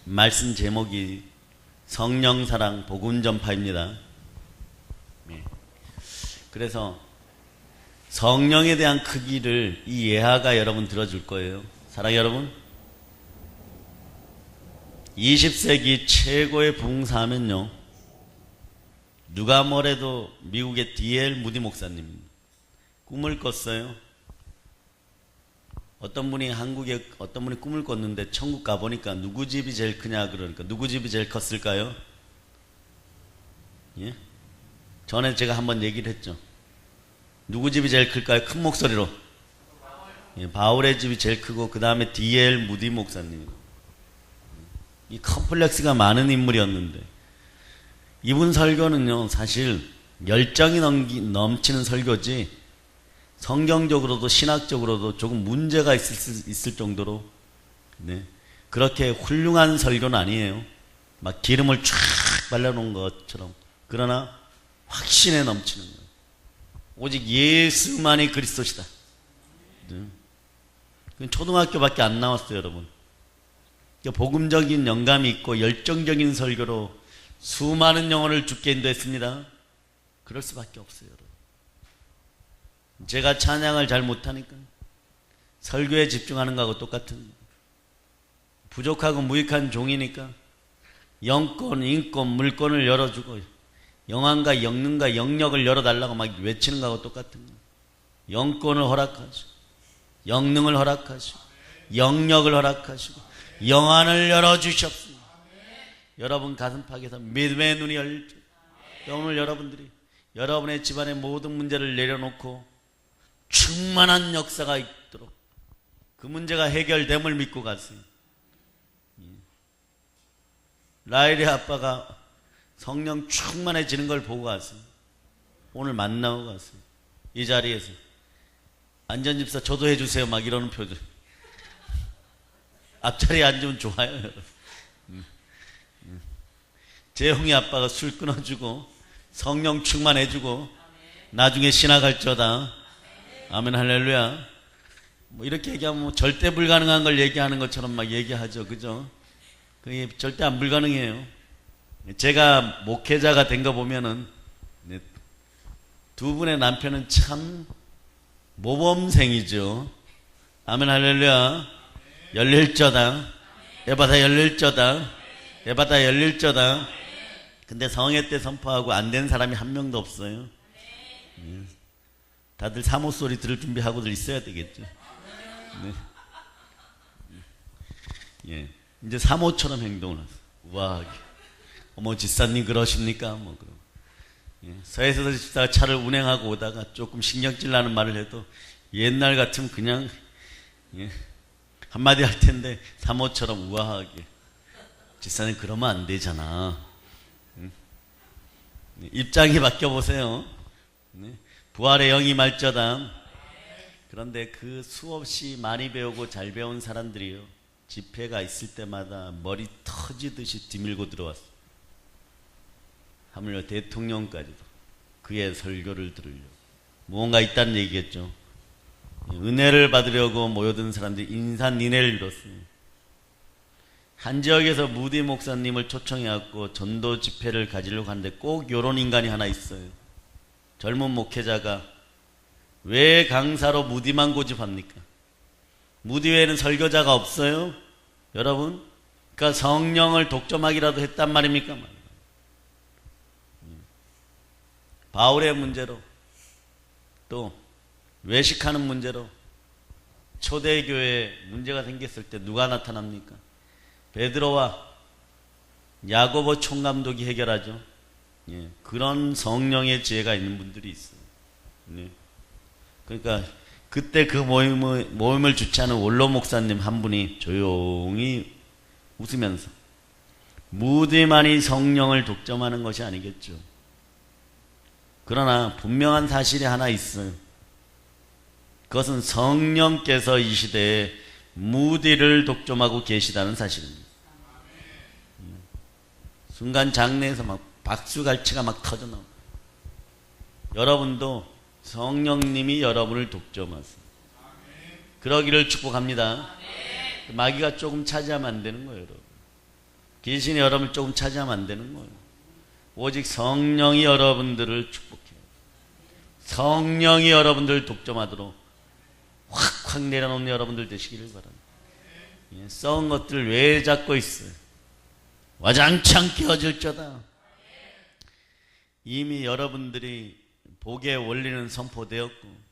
말씀 제목이 성령사랑 복음전파입니다. 그래서 성령에 대한 크기를 이 예화가 여러분 들어줄 거예요. 사랑하는 여러분, 20세기 최고의 부흥사하면요, 누가 뭐래도 미국의 D.L. 무디 목사님 꿈을 꿨어요. 어떤 분이 꿈을 꿨는데 천국 가보니까 누구 집이 제일 크냐 그러니까 누구 집이 제일 컸을까요? 예? 전에 제가 한번 얘기를 했죠. 누구 집이 제일 클까요? 큰 목소리로. 예, 바울의 집이 제일 크고 그 다음에 D.L. 무디 목사님. 이 컴플렉스가 많은 인물이었는데 이분 설교는요, 사실 열정이 넘치는 설교지 성경적으로도 신학적으로도 조금 문제가 있을 정도로 그렇게 훌륭한 설교는 아니에요. 막 기름을 쫙 발라놓은 것처럼. 그러나 확신에 넘치는 거예요. 오직 예수만이 그리스도시다. 초등학교밖에 안 나왔어요, 여러분. 복음적인 영감이 있고 열정적인 설교로 수많은 영혼을 죽게 인도했습니다. 그럴 수밖에 없어요, 여러분. 제가 찬양을 잘 못하니까 설교에 집중하는 거하고 똑같은, 부족하고 무익한 종이니까 영권, 인권, 물권을 열어주고 영안과 영능과 영력을 열어달라고 막 외치는 거하고 똑같은 거예요. 영권을 허락하시고 영능을 허락하시고 영력을 허락하시고 영안을 열어주셨습니다. 여러분 가슴팍에서 믿음의 눈이 열리죠. 오늘 여러분들이 여러분의 집안의 모든 문제를 내려놓고 충만한 역사가 있도록 그 문제가 해결됨을 믿고 가세요. 라일의 아빠가 성령 충만해지는 걸 보고 갔어요. 오늘 만나고 갔어요. 이 자리에서 안전집사 저도 해주세요 막 이러는 표정. 앞자리에 앉으면 좋아요, 여러분. 재홍이 아빠가 술 끊어주고 성령 충만해주고 나중에 신학할지어다. 아멘 할렐루야. 뭐 이렇게 얘기하면 뭐 절대 불가능한 걸 얘기하는 것처럼 막 얘기하죠, 그죠? 그게 절대 안 불가능해요. 제가 목회자가 된 거 보면은 두 분의 남편은 참 모범생이죠. 아멘 할렐루야. 열릴저다. 에바다 열릴저다. 에바다 열릴저다. 근데 성회 때 선포하고 안 된 사람이 한 명도 없어요. 다들 사모 소리 들을 준비하고들 있어야 되겠죠. 네. 예. 이제 사모처럼 행동을 하세요. 우아하게. 어머 집사님 그러십니까? 뭐 그럼. 예. 서해서 집사가 차를 운행하고 오다가 조금 신경질 나는 말을 해도 옛날 같으면 그냥 한마디 할 텐데 사모처럼 우아하게. 집사님 그러면 안 되잖아. 입장이 바뀌어 보세요. 부활의 영이 말쩌다. 그런데 그 수없이 많이 배우고 잘 배운 사람들이요, 집회가 있을 때마다 머리 터지듯이 뒤밀고 들어왔어. 하물며 대통령까지도 그의 설교를 들으려고. 무언가 있다는 얘기겠죠. 은혜를 받으려고 모여든 사람들이 인산인해를 이뤘습니다. 한 지역에서 무디 목사님을 초청해갖고 전도 집회를 가지려고 하는데 꼭 요런 인간이 하나 있어요. 젊은 목회자가 왜 강사로 무디만 고집합니까? 무디 외에는 설교자가 없어요? 여러분? 그러니까 성령을 독점하기라도 했단 말입니까? 바울의 문제로 또 외식하는 문제로 초대교회에 문제가 생겼을 때 누가 나타납니까? 베드로와 야고보 총감독이 해결하죠. 예, 그런 성령의 지혜가 있는 분들이 있어요. 네. 그러니까 그때 그 모임을 주최하는 원로 목사님 한 분이 조용히 웃으면서 무디만이 성령을 독점하는 것이 아니겠죠. 그러나 분명한 사실이 하나 있어요. 그것은 성령께서 이 시대에 무디를 독점하고 계시다는 사실입니다. 순간 장내에서 막 박수갈채가 막 터져나옵니다. 여러분도 성령님이 여러분을 독점하세요. 그러기를 축복합니다. 마귀가 조금 차지하면 안 되는 거예요, 여러분. 귀신이 여러분을 조금 차지하면 안 되는 거예요. 오직 성령이 여러분들을 축복해요. 성령이 여러분들을 독점하도록 확확 내려놓는 여러분들 되시기를 바랍니다. 썩은 것들 왜 잡고 있어요? 와장창 깨어질저다. 이미 여러분들이 복의 원리는 선포되었고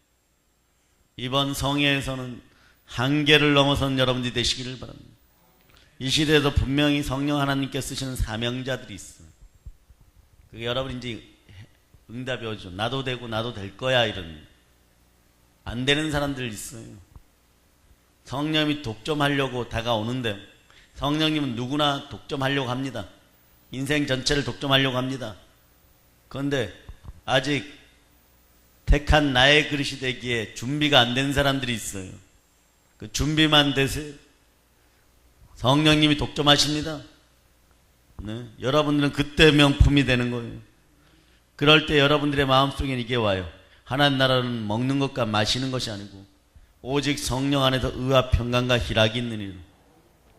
이번 성회에서는 한계를 넘어선 여러분들이 되시기를 바랍니다. 이 시대에도 분명히 성령 하나님께 쓰시는 사명자들이 있어요. 그게 여러분이 이제 응답이 오죠. 나도 되고 나도 될 거야 이런. 안 되는 사람들 있어요. 성령이 독점하려고 다가오는데 성령님은 누구나 독점하려고 합니다. 인생 전체를 독점하려고 합니다. 그런데 아직 택한 나의 그릇이 되기에 준비가 안 된 사람들이 있어요. 그 준비만 되세요. 성령님이 독점하십니다. 네? 여러분들은 그때 명품이 되는 거예요. 그럴 때 여러분들의 마음속에 이게 와요. 하나님 나라는 먹는 것과 마시는 것이 아니고 오직 성령 안에서 의와 평강과 희락이 있느니라.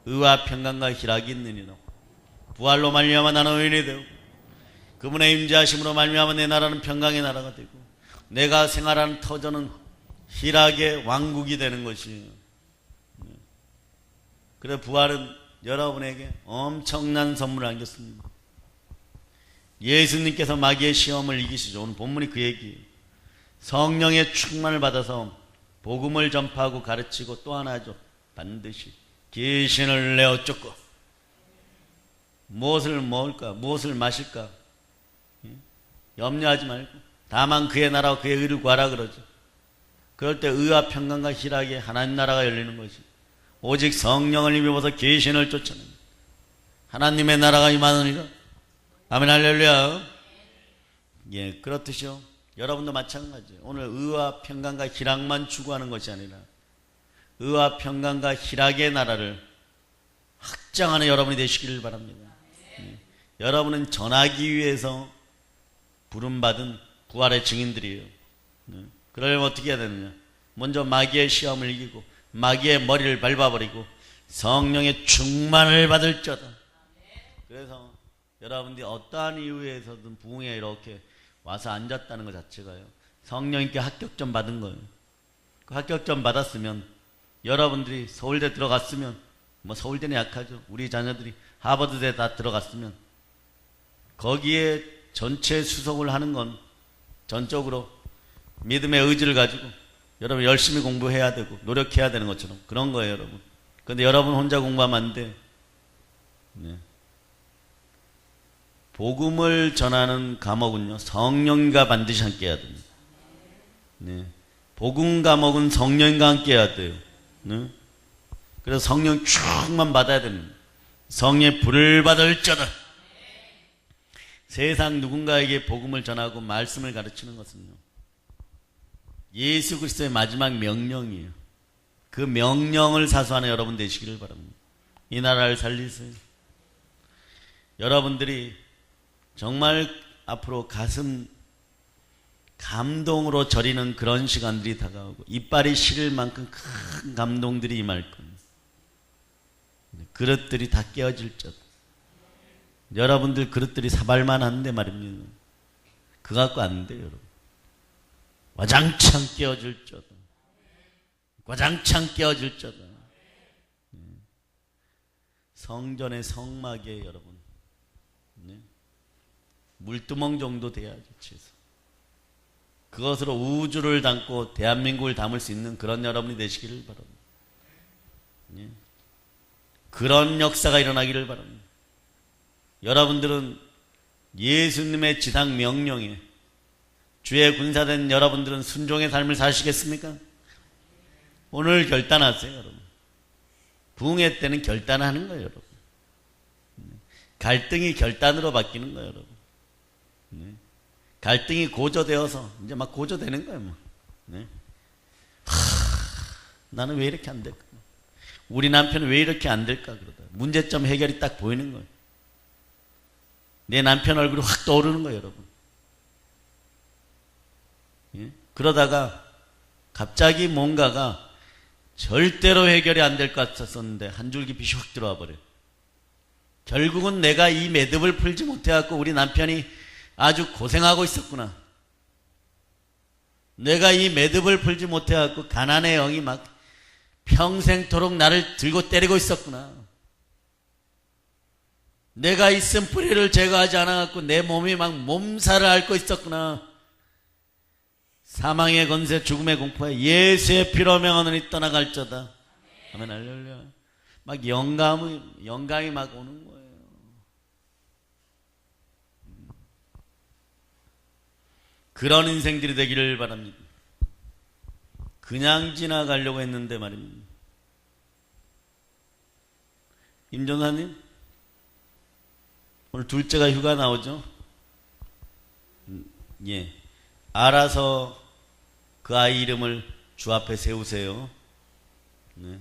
의와 평강과 희락이 있느니라. 부활로 말미암아 나는 의인이 되고 그분의 임재하심으로 말미암아 내 나라는 평강의 나라가 되고 내가 생활하는 터전은 희락의 왕국이 되는 것이에요. 그래 부활은 여러분에게 엄청난 선물을 안겼습니다. 예수님께서 마귀의 시험을 이기시죠. 오늘 본문이 그 얘기예요. 성령의 충만을 받아서 복음을 전파하고 가르치고 또 하나죠. 반드시 귀신을 내어 쫓고 무엇을 먹을까 무엇을 마실까 염려하지 말고 다만 그의 나라와 그의 의를 구하라 그러죠. 그럴 때 의와 평강과 희락의 하나님 나라가 열리는 것이 오직 성령을 힘입어서 귀신을 쫓아내는 하나님의 나라가 임하느니라. 아멘 할렐루야. 예, 그렇듯이요. 여러분도 마찬가지예요. 오늘 의와 평강과 희락만 추구하는 것이 아니라 의와 평강과 희락의 나라를 확장하는 여러분이 되시기를 바랍니다. 예. 여러분은 전하기 위해서 부름받은 부활의 증인들이에요. 예. 그러려면 어떻게 해야 되느냐? 먼저 마귀의 시험을 이기고 마귀의 머리를 밟아버리고 성령의 충만을 받을저다. 그래서 여러분들이 어떠한 이유에서든 부흥에 이렇게 와서 앉았다는 것 자체가요. 성령님께 합격점 받은 거예요. 그 합격점 받았으면 여러분들이 서울대 들어갔으면 뭐 서울대는 약하죠. 우리 자녀들이 하버드대 다 들어갔으면 거기에 전체 수석을 하는 건 전적으로 믿음의 의지를 가지고 여러분 열심히 공부해야 되고 노력해야 되는 것처럼 그런 거예요, 여러분. 그런데 여러분 혼자 공부하면 안 돼. 네. 복음을 전하는 과목은요, 성령과 반드시 함께 해야 됩니다. 네. 복음 과목은 성령과 함께 해야 돼요. 네. 그래서 성령 충만 받아야 됩니다. 성의 불을 받을저다. 세상 누군가에게 복음을 전하고 말씀을 가르치는 것은요, 예수 그리스도의 마지막 명령이에요. 그 명령을 사수하는 여러분 되시기를 바랍니다. 이 나라를 살리세요. 여러분들이 정말 앞으로 가슴 감동으로 저리는 그런 시간들이 다가오고 이빨이 시릴 만큼 큰 감동들이 임할 겁니다. 그릇들이 다 깨어질 적. 여러분들 그릇들이 사발만 한데 말입니다. 그거 갖고 안 돼요, 여러분. 와장창 깨어질 적. 와장창 깨어질 적. 성전의 성막에 여러분. 네. 물두멍 정도 돼야죠, 최소. 그것으로 우주를 담고 대한민국을 담을 수 있는 그런 여러분이 되시기를 바랍니다. 네. 그런 역사가 일어나기를 바랍니다. 여러분들은 예수님의 지상 명령에 주의 군사된 여러분들은 순종의 삶을 사시겠습니까? 오늘 결단하세요, 여러분. 부흥회 때는 결단하는 거예요, 여러분. 갈등이 결단으로 바뀌는 거예요, 여러분. 네. 갈등이 고조되어서 이제 막 고조되는 거예요, 뭐. 네. 나는 왜 이렇게 안 될까? 우리 남편은 왜 이렇게 안 될까? 그러다 문제점 해결이 딱 보이는 거예요. 내 남편 얼굴이 확 떠오르는 거예요, 여러분. 예? 그러다가 갑자기 뭔가가 절대로 해결이 안 될 것 같았었는데 한 줄기 빛이 확 들어와 버려요. 결국은 내가 이 매듭을 풀지 못해갖고 우리 남편이 아주 고생하고 있었구나. 내가 이 매듭을 풀지 못해갖고 가난의 영이 막 평생토록 나를 들고 때리고 있었구나. 내가 이 쓴뿌리를 제거하지 않아갖고 내 몸이 막 몸살을 앓고 있었구나. 사망의 권세, 죽음의 공포에 예수의 피로 명하노니 떠나갈저다. 아멘, 할렐루야. 막 영감이 막 오는 거예요. 그런 인생들이 되기를 바랍니다. 그냥 지나가려고 했는데 말입니다. 임 전사님, 오늘 둘째가 휴가 나오죠? 예. 알아서 그 아이 이름을 주 앞에 세우세요. 네.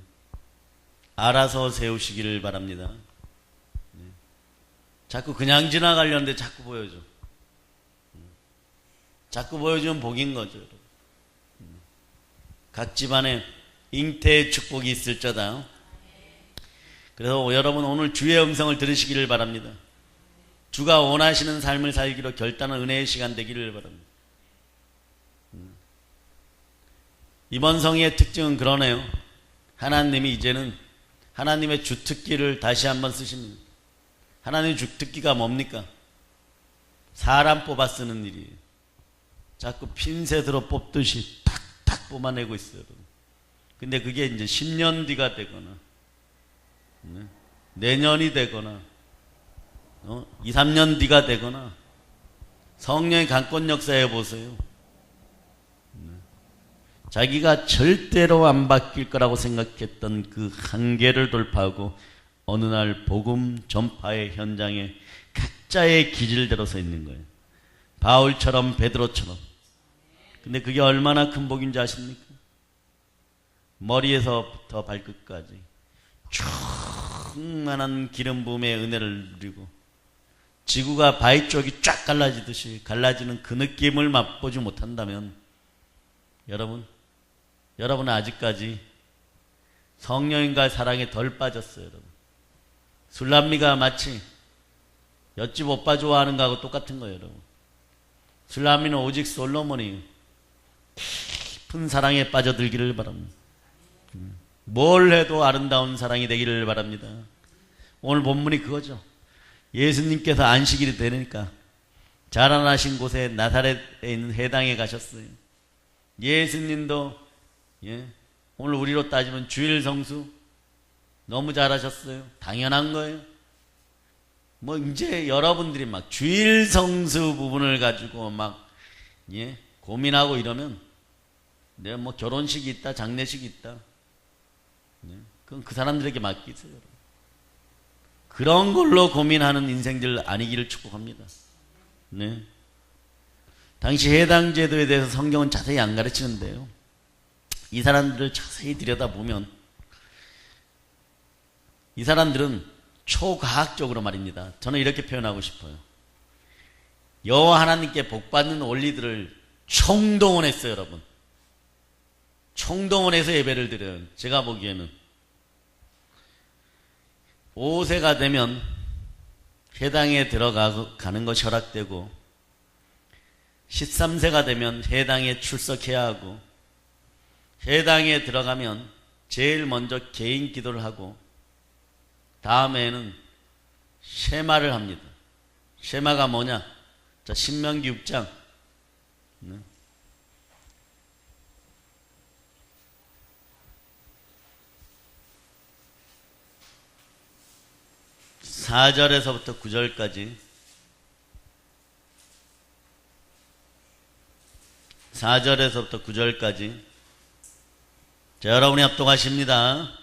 알아서 세우시기를 바랍니다. 네. 자꾸 그냥 지나가려는데 자꾸 보여줘. 자꾸 보여주면 복인 거죠. 각 집안에 잉태의 축복이 있을저다. 그래서 여러분 오늘 주의 음성을 들으시기를 바랍니다. 주가 원하시는 삶을 살기로 결단한 은혜의 시간 되기를 바랍니다. 이번 성의 특징은 그러네요. 하나님이 이제는 하나님의 주특기를 다시 한번 쓰십니다. 하나님의 주특기가 뭡니까? 사람 뽑아 쓰는 일이에요. 자꾸 핀셋으로 뽑듯이 탁탁 뽑아내고 있어요. 근데 그게 이제 10년 뒤가 되거나 내년이 되거나 2, 3년 뒤가 되거나 성령의 강권 역사해 보세요. 자기가 절대로 안 바뀔 거라고 생각했던 그 한계를 돌파하고 어느 날 복음 전파의 현장에 각자의 기질대로 서 있는 거예요. 바울처럼 베드로처럼. 근데 그게 얼마나 큰 복인지 아십니까? 머리에서부터 발끝까지 충만한 기름 부음의 은혜를 누리고 지구가 바위 쪽이 쫙 갈라지듯이 갈라지는 그 느낌을 맛보지 못한다면 여러분은 아직까지 성령인과 사랑에 덜 빠졌어요. 여러분. 술람미가 마치 옆집 오빠 좋아하는 거하고 똑같은 거예요. 여러분. 술람미는 오직 솔로몬이 깊은 사랑에 빠져들기를 바랍니다. 뭘 해도 아름다운 사랑이 되기를 바랍니다. 오늘 본문이 그거죠. 예수님께서 안식일이 되니까 자라나신 곳에 나사렛에 있는 회당에 가셨어요. 예수님도 오늘 우리로 따지면 주일 성수 너무 잘하셨어요. 당연한 거예요. 뭐 이제 여러분들이 막 주일 성수 부분을 가지고 막 고민하고 이러면 내가 뭐 결혼식이 있다 장례식이 있다 그건 그 사람들에게 맡기세요. 그런 걸로 고민하는 인생들 아니기를 축복합니다. 네. 당시 해당 제도에 대해서 성경은 자세히 안 가르치는데요. 이 사람들을 자세히 들여다보면 이 사람들은 초과학적으로 말입니다. 저는 이렇게 표현하고 싶어요. 여호와 하나님께 복받는 원리들을 총동원했어요. 여러분. 총동원해서 예배를 드려요. 제가 보기에는 5세가 되면 회당에 들어가는 것이 허락되고 13세가 되면 회당에 출석해야 하고 회당에 들어가면 제일 먼저 개인 기도를 하고 다음에는 쉐마를 합니다. 쉐마가 뭐냐? 자, 신명기 6장 4절에서부터 9절까지 4절에서부터 9절까지 자, 여러분이 합독하십니다.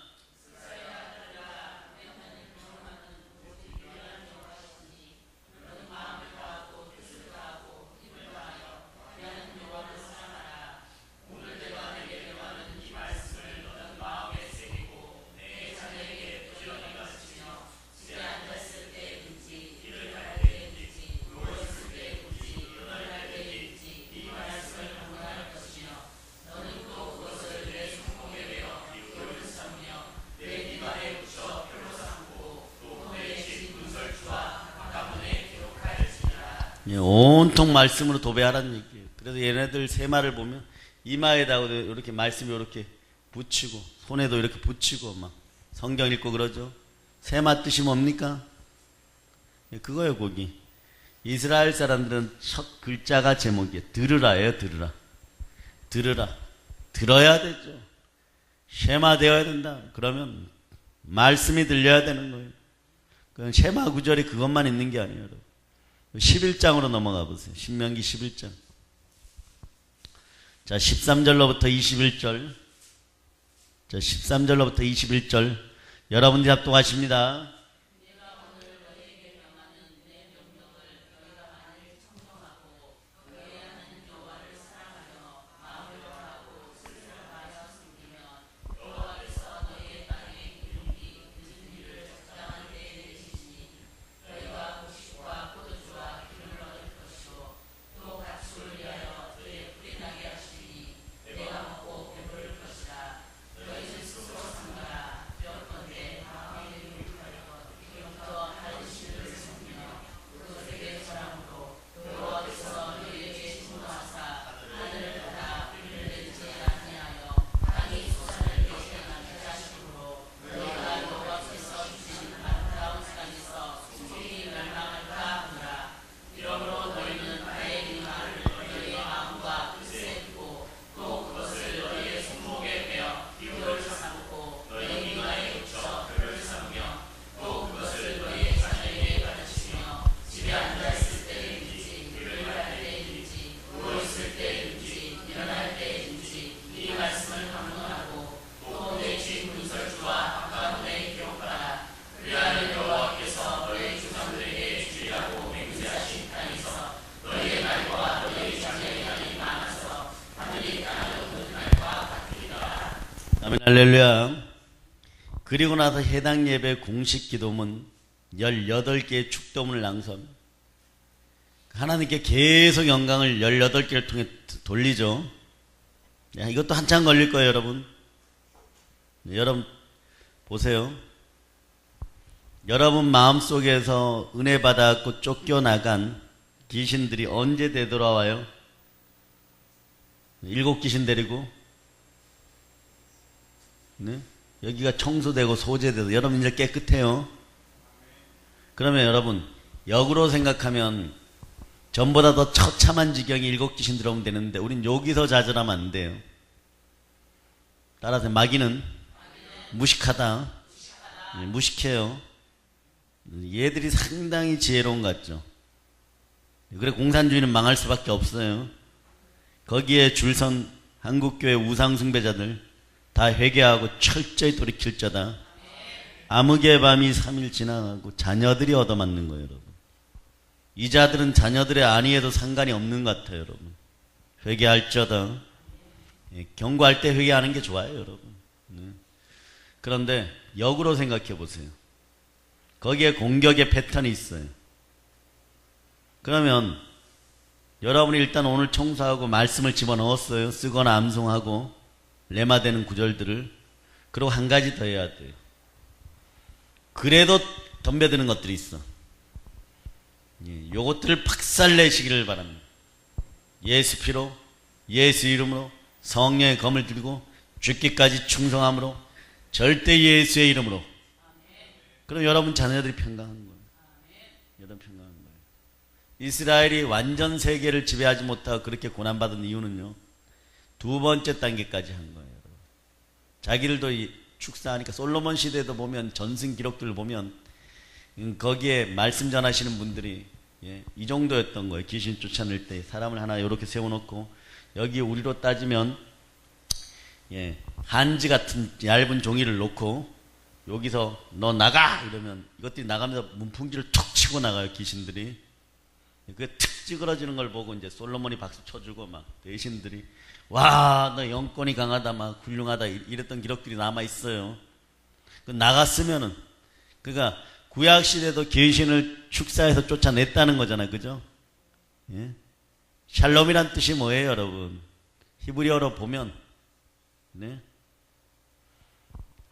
예, 온통 말씀으로 도배하라는 얘기예요. 그래서 얘네들 세마를 보면 이마에다가 이렇게 말씀이 이렇게 붙이고 손에도 이렇게 붙이고 막 성경 읽고 그러죠. 세마 뜻이 뭡니까? 예, 그거예요. 거기 이스라엘 사람들은 첫 글자가 제목이에요. 들으라예요. 들으라. 들어야 되죠. 쉐마 되어야 된다. 그러면 말씀이 들려야 되는 거예요. 그건 쉐마 구절이 그것만 있는 게 아니에요. 11장으로 넘어가 보세요. 신명기 11장. 자, 13절로부터 21절. 자, 13절로부터 21절. 여러분들이 합독하십니다. 아멘, 할렐루야. 그리고 나서 해당 예배 공식 기도문 18개의 축도문을 낭수합니다. 하나님께 계속 영광을 18개를 통해 돌리죠. 야, 이것도 한참 걸릴 거예요, 여러분. 여러분 보세요. 여러분 마음속에서 은혜 받았고 쫓겨나간 귀신들이 언제 되돌아와요? 7 귀신 데리고, 네? 여기가 청소되고 소재되고 여러분 이제 깨끗해요. 그러면 여러분 역으로 생각하면 전보다 더 처참한 지경이 7 귀신 들어오면 되는데 우린 여기서 좌절하면 안 돼요. 따라서 마귀는 무식하다. 네, 무식해요. 얘들이 상당히 지혜로운 것 같죠. 그래 공산주의는 망할 수밖에 없어요. 거기에 줄선 한국교회 우상숭배자들 다 회개하고 철저히 돌이킬 자다. 암흑의 밤이 3일 지나가고 자녀들이 얻어맞는 거예요, 여러분. 이 자들은 자녀들의 안위에도 상관이 없는 것 같아요, 여러분. 회개할 자다. 경고할 때 회개하는 게 좋아요, 여러분. 그런데 역으로 생각해 보세요. 거기에 공격의 패턴이 있어요. 그러면 여러분이 일단 오늘 청소하고 말씀을 집어넣었어요. 쓰거나 암송하고 레마되는 구절들을. 그리고 한 가지 더 해야 돼요. 그래도 덤벼드는 것들이 있어. 요것들을 박살내시기를 바랍니다. 예수 피로, 예수 이름으로, 성령의 검을 들고 죽기까지 충성함으로, 절대 예수의 이름으로. 그럼 여러분 자녀들이 평강한 거예요. 여러분 평강한 거예요. 이스라엘이 완전 세계를 지배하지 못하고 그렇게 고난받은 이유는요, 2번째 단계까지 한 거예요. 자기들도 축사하니까 솔로몬 시대도 보면 전승 기록들을 보면 거기에 말씀 전하시는 분들이 이 정도였던 거예요. 귀신 쫓아낼 때 사람을 하나 이렇게 세워놓고 여기 우리로 따지면 한지 같은 얇은 종이를 놓고 여기서 너 나가! 이러면 이것들이 나가면서 문풍지를 툭 치고 나가요. 귀신들이. 그게 툭 찌그러지는 걸 보고 이제 솔로몬이 박수 쳐주고 막 대신들이 와, 너 영권이 강하다, 막 훌륭하다 이랬던 기록들이 남아 있어요. 그 나갔으면은 그러니까 구약 시대도 귀신을 축사해서 쫓아냈다는 거잖아요, 그죠? 예? 샬롬이란 뜻이 뭐예요, 여러분? 히브리어로 보면, 네?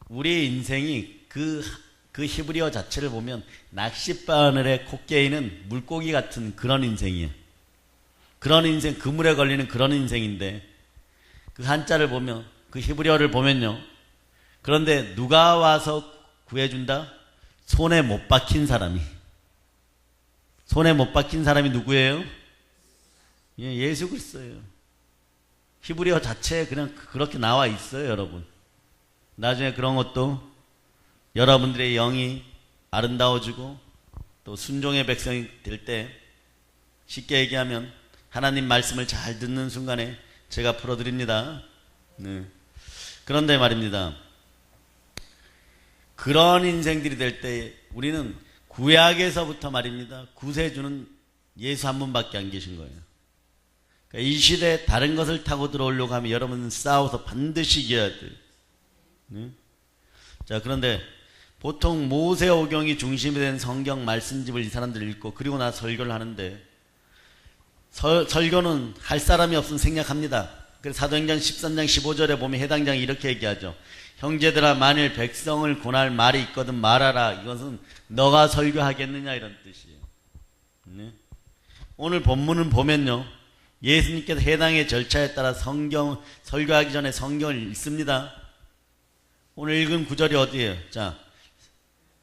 우리의 인생이 그 그 히브리어 자체를 보면 낚싯바늘에 코 깨이는 물고기 같은 그런 인생이에요. 그런 인생, 그물에 걸리는 그런 인생인데 그 한자를 보면, 그 히브리어를 보면요, 그런데 누가 와서 구해준다? 손에 못 박힌 사람이. 손에 못 박힌 사람이 누구예요? 예수 그리스도예요. 히브리어 자체에 그냥 그렇게 나와 있어요, 여러분. 나중에 그런 것도 여러분들의 영이 아름다워지고 또 순종의 백성이 될 때, 쉽게 얘기하면 하나님 말씀을 잘 듣는 순간에 제가 풀어드립니다. 네. 그런데 말입니다, 그런 인생들이 될 때 우리는 구약에서부터 말입니다, 구세주는 예수 한 분밖에 안 계신 거예요. 그러니까 이 시대에 다른 것을 타고 들어오려고 하면 여러분은 싸워서 반드시 이겨야 돼요. 네? 자, 그런데 보통 모세오경이 중심이 된 성경 말씀집을 이 사람들이 읽고 그리고 나 설교를 하는데, 설교는 할 사람이 없으면 생략합니다. 그래서 사도행전 13장 15절에 보면 해당장이 이렇게 얘기하죠. 형제들아, 만일 백성을 권할 말이 있거든 말하라. 이것은 너가 설교하겠느냐, 이런 뜻이에요. 네? 오늘 본문을 보면요, 예수님께서 해당의 절차에 따라 성경 설교하기 전에 성경을 읽습니다. 오늘 읽은 구절이 어디예요? 자,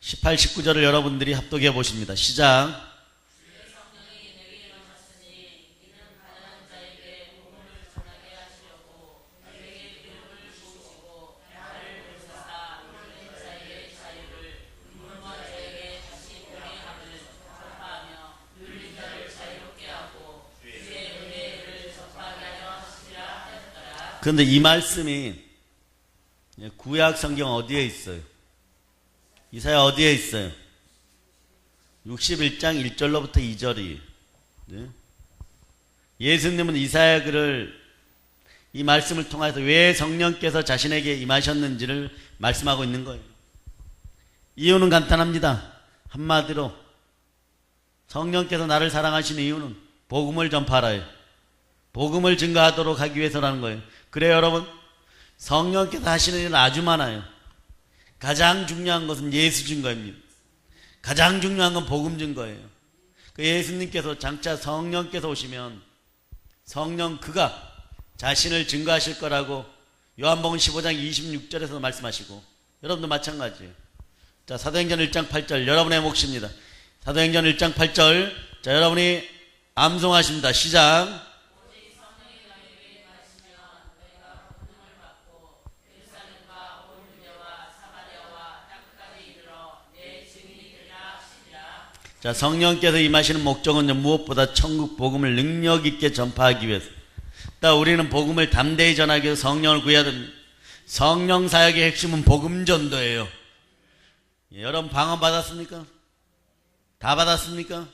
18, 19절을 여러분들이 합독해 보십니다. 시작. 그런데 이 말씀이 구약 성경 어디에 있어요? 이사야 어디에 있어요? 61장 1절로부터 2절이. 네? 예수님은 이사야 글을, 이 말씀을 통해서 왜 성령께서 자신에게 임하셨는지를 말씀하고 있는 거예요. 이유는 간단합니다. 한마디로 성령께서 나를 사랑하시는 이유는 복음을 전파하라요. 복음을 증거하도록 하기 위해서라는 거예요. 그래요, 여러분? 성령께서 하시는 일은 아주 많아요. 가장 중요한 것은 예수 증거입니다. 가장 중요한 건 복음 증거예요. 그 예수님께서 장차 성령께서 오시면 성령 그가 자신을 증거하실 거라고 요한복음 15장 26절에서 말씀하시고, 여러분도 마찬가지예요. 자, 사도행전 1장 8절 여러분의 몫입니다. 사도행전 1장 8절, 자, 여러분이 암송하십니다. 시작. 자, 성령께서 임하시는 목적은 무엇보다 천국 복음을 능력 있게 전파하기 위해서. 또 우리는 복음을 담대히 전하기 위해서 성령을 구해야 됩니다. 성령 사역의 핵심은 복음 전도예요. 여러분 방언 받았습니까? 다 받았습니까?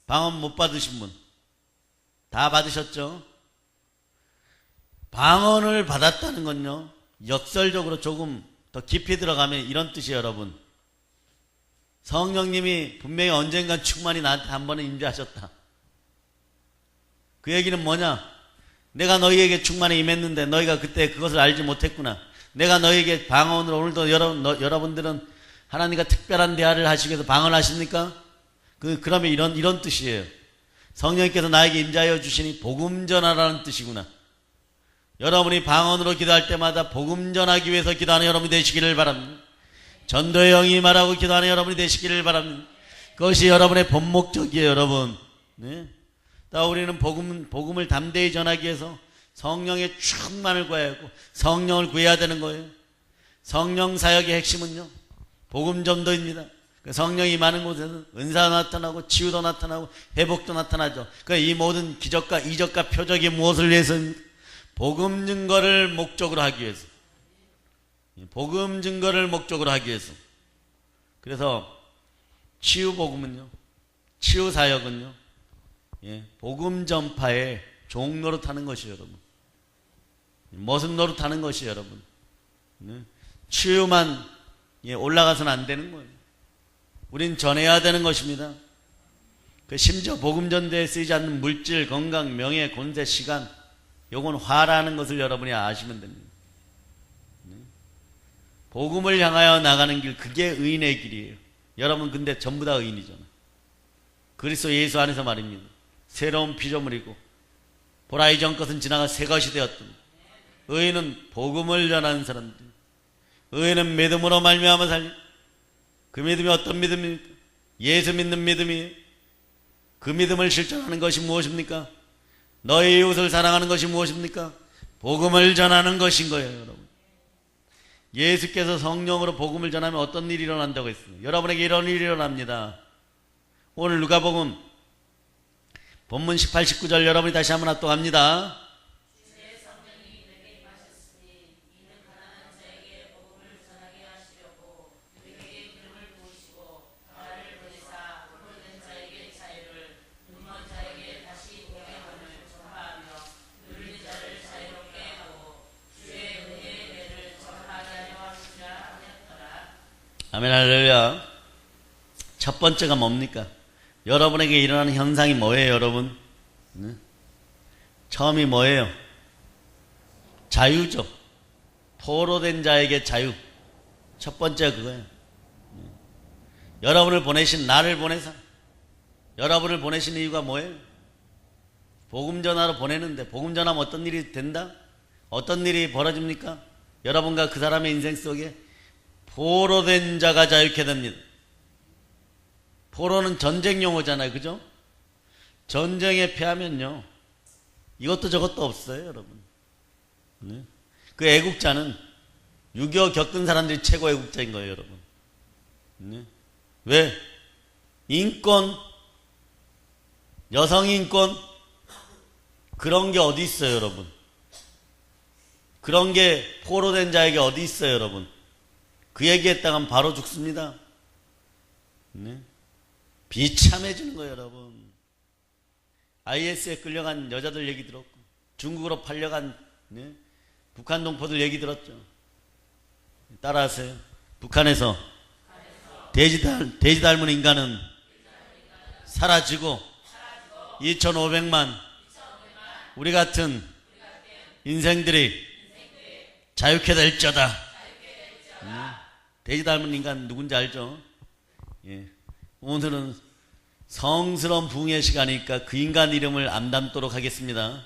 방언 못 받으신 분 다 받으셨죠? 방언을 받았다는 건요, 역설적으로 조금 더 깊이 들어가면 이런 뜻이에요, 여러분. 성령님이 분명히 언젠간 충만히 나한테 한 번은 임재하셨다. 그 얘기는 뭐냐? 내가 너희에게 충만히 임했는데 너희가 그때 그것을 알지 못했구나. 내가 너희에게 방언으로, 오늘도 여러분들은 하나님과 특별한 대화를 하시기 위해서 방언하십니까? 그러면 이런 뜻이에요. 성령께서 나에게 임재하여 주시니 복음 전하라는 뜻이구나. 여러분이 방언으로 기도할 때마다 복음 전하기 위해서 기도하는 여러분이 되시기를 바랍니다. 전도의 영이 말하고 기도하는 여러분이 되시기를 바랍니다. 그것이 여러분의 본 목적이에요, 여러분. 네? 또 우리는 복음을 담대히 전하기 위해서 성령의 충만을 구해야 하고 성령을 구해야 되는 거예요. 성령 사역의 핵심은요, 복음 전도입니다. 성령이 많은 곳에는 은사가 나타나고 치유도 나타나고 회복도 나타나죠. 이 모든 기적과 이적과 표적이 무엇을 위해서입니까? 복음 증거를 목적으로 하기 위해서. 복음 증거를 목적으로 하기 위해서. 그래서 치유 복음은요, 치유 사역은요, 복음 전파의 종 노릇하는 것이에요, 여러분. 머슴 노릇하는 것이에요, 여러분. 치유만 올라가서는 안 되는 거예요. 우린 전해야 되는 것입니다. 심지어 복음 전도에 쓰이지 않는 물질, 건강, 명예, 권세, 시간, 요건 화라는 것을 여러분이 아시면 됩니다. 복음을 향하여 나가는 길, 그게 의인의 길이에요. 여러분 근데 전부 다 의인이잖아. 그리스도 예수 안에서 말입니다. 새로운 피조물이고 보라 이전 것은 지나가 새 것이 되었던 의인은 복음을 전하는 사람들. 의인은 믿음으로 말미암아 살리. 그 믿음이 어떤 믿음입니까? 예수 믿는 믿음이에요. 그 믿음을 실천하는 것이 무엇입니까? 너의 이웃을 사랑하는 것이 무엇입니까? 복음을 전하는 것인 거예요, 여러분. 예수께서 성령으로 복음을 전하면 어떤 일이 일어난다고 했어요? 여러분에게 이런 일이 일어납니다. 오늘 누가복음 본문 18, 19절 여러분이 다시 한번 합독합니다. 아멘 할렐루야. 첫 번째가 뭡니까? 여러분에게 일어나는 현상이 뭐예요, 여러분? 네? 처음이 뭐예요? 자유죠. 포로된 자에게 자유. 첫 번째가 그거예요. 네. 여러분을 보내신, 나를 보내서 여러분을 보내신 이유가 뭐예요? 복음 전하러 보내는데 복음 전하면 어떤 일이 된다? 어떤 일이 벌어집니까? 여러분과 그 사람의 인생 속에 포로된 자가 자유케 됩니다. 포로는 전쟁 용어잖아요. 그죠? 전쟁에 패하면요 이것도 저것도 없어요, 여러분. 네? 그 애국자는 6.25 겪은 사람들이 최고 애국자인 거예요, 여러분. 네? 왜? 인권, 여성 인권, 그런 게 어디 있어요, 여러분? 그런 게 포로된 자에게 어디 있어요, 여러분? 그 얘기했다가는 바로 죽습니다. 네? 비참해지는 거예요, 여러분. IS에 끌려간 여자들 얘기 들었고, 중국으로 팔려간 네? 북한 동포들 얘기 들었죠. 따라하세요. 북한에서 돼지 닮은 인간은 사라지고 2,500만 우리 같은 인생들이 자유케 될저다. 돼지 닮은 인간 누군지 알죠? 예. 오늘은 성스러운 부흥의 시간이니까 그 인간 이름을 안 담도록 하겠습니다.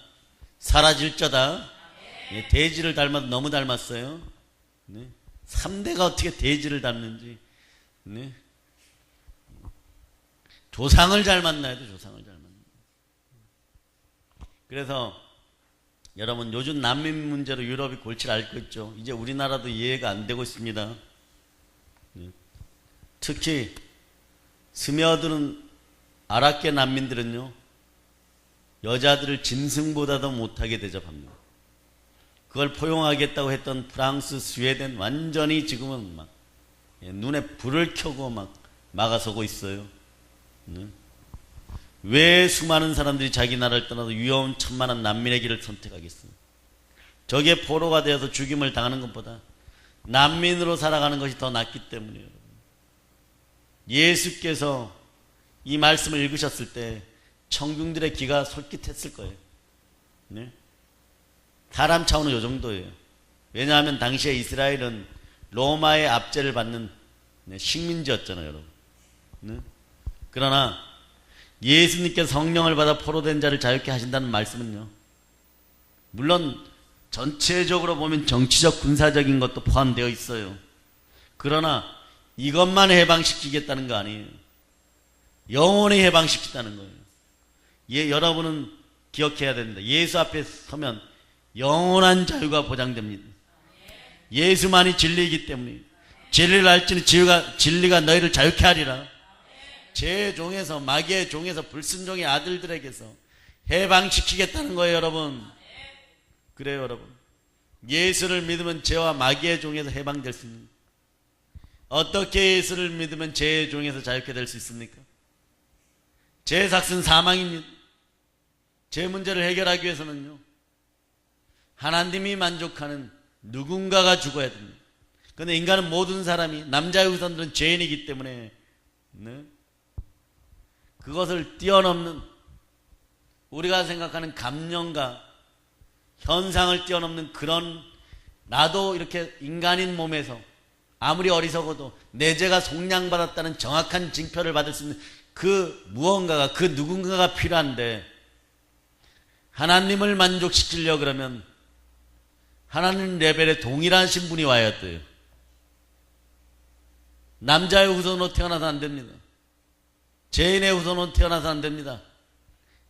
사라질저다. 예, 돼지를 닮아도 너무 닮았어요. 네. 3대가 어떻게 돼지를 닮는지. 네. 조상을 닮았나 해도 조상을 닮았나. 그래서 여러분 요즘 난민 문제로 유럽이 골치를 앓고 있죠. 이제 우리나라도 이해가 안 되고 있습니다. 네. 특히 스며드는 아랍계 난민들은요 여자들을 짐승보다도 못하게 대접합니다. 그걸 포용하겠다고 했던 프랑스, 스웨덴 완전히 지금은 막 눈에 불을 켜고 막 막아서고 있어요. 네. 왜 수많은 사람들이 자기 나라를 떠나서 위험 천만한 난민의 길을 선택하겠어요? 저게 포로가 되어서 죽임을 당하는 것보다 난민으로 살아가는 것이 더 낫기 때문이에요. 예수께서 이 말씀을 읽으셨을 때 청중들의 귀가 솔깃했을 거예요. 네? 사람 차원은 이 정도예요. 왜냐하면 당시에 이스라엘은 로마의 압제를 받는 식민지였잖아요, 여러분. 네? 그러나 예수님께서 성령을 받아 포로된 자를 자유케 하신다는 말씀은요, 물론 전체적으로 보면 정치적 군사적인 것도 포함되어 있어요. 그러나 이것만 해방시키겠다는 거 아니에요. 영원히 해방시키겠다는 거예요. 예, 여러분은 기억해야 됩니다. 예수 앞에 서면 영원한 자유가 보장됩니다. 예수만이 진리이기 때문에 진리를 알지니 진리가 너희를 자유케 하리라. 제 종에서 마귀의 종에서 불순종의 아들들에게서 해방시키겠다는 거예요, 여러분. 그래요, 여러분. 예수를 믿으면 죄와 마귀의 종에서 해방될 수 있습니다. 어떻게 예수를 믿으면 죄의 종에서 자유케 될 수 있습니까? 죄의 삭은 사망입니다. 죄 문제를 해결하기 위해서는요, 하나님이 만족하는 누군가가 죽어야 됩니다. 그런데 인간은 모든 사람이, 남자의 후손들은 죄인이기 때문에 네? 그것을 뛰어넘는, 우리가 생각하는 감정과 현상을 뛰어넘는 그런, 나도 이렇게 인간인 몸에서 아무리 어리석어도 내 죄가 속량받았다는 정확한 징표를 받을 수 있는 그 무언가가, 그 누군가가 필요한데, 하나님을 만족시키려고 그러면 하나님 레벨에 동일하신 분이 와야 돼요. 남자의 후손으로 태어나서 안 됩니다. 죄인의 후손으로 태어나서 안 됩니다.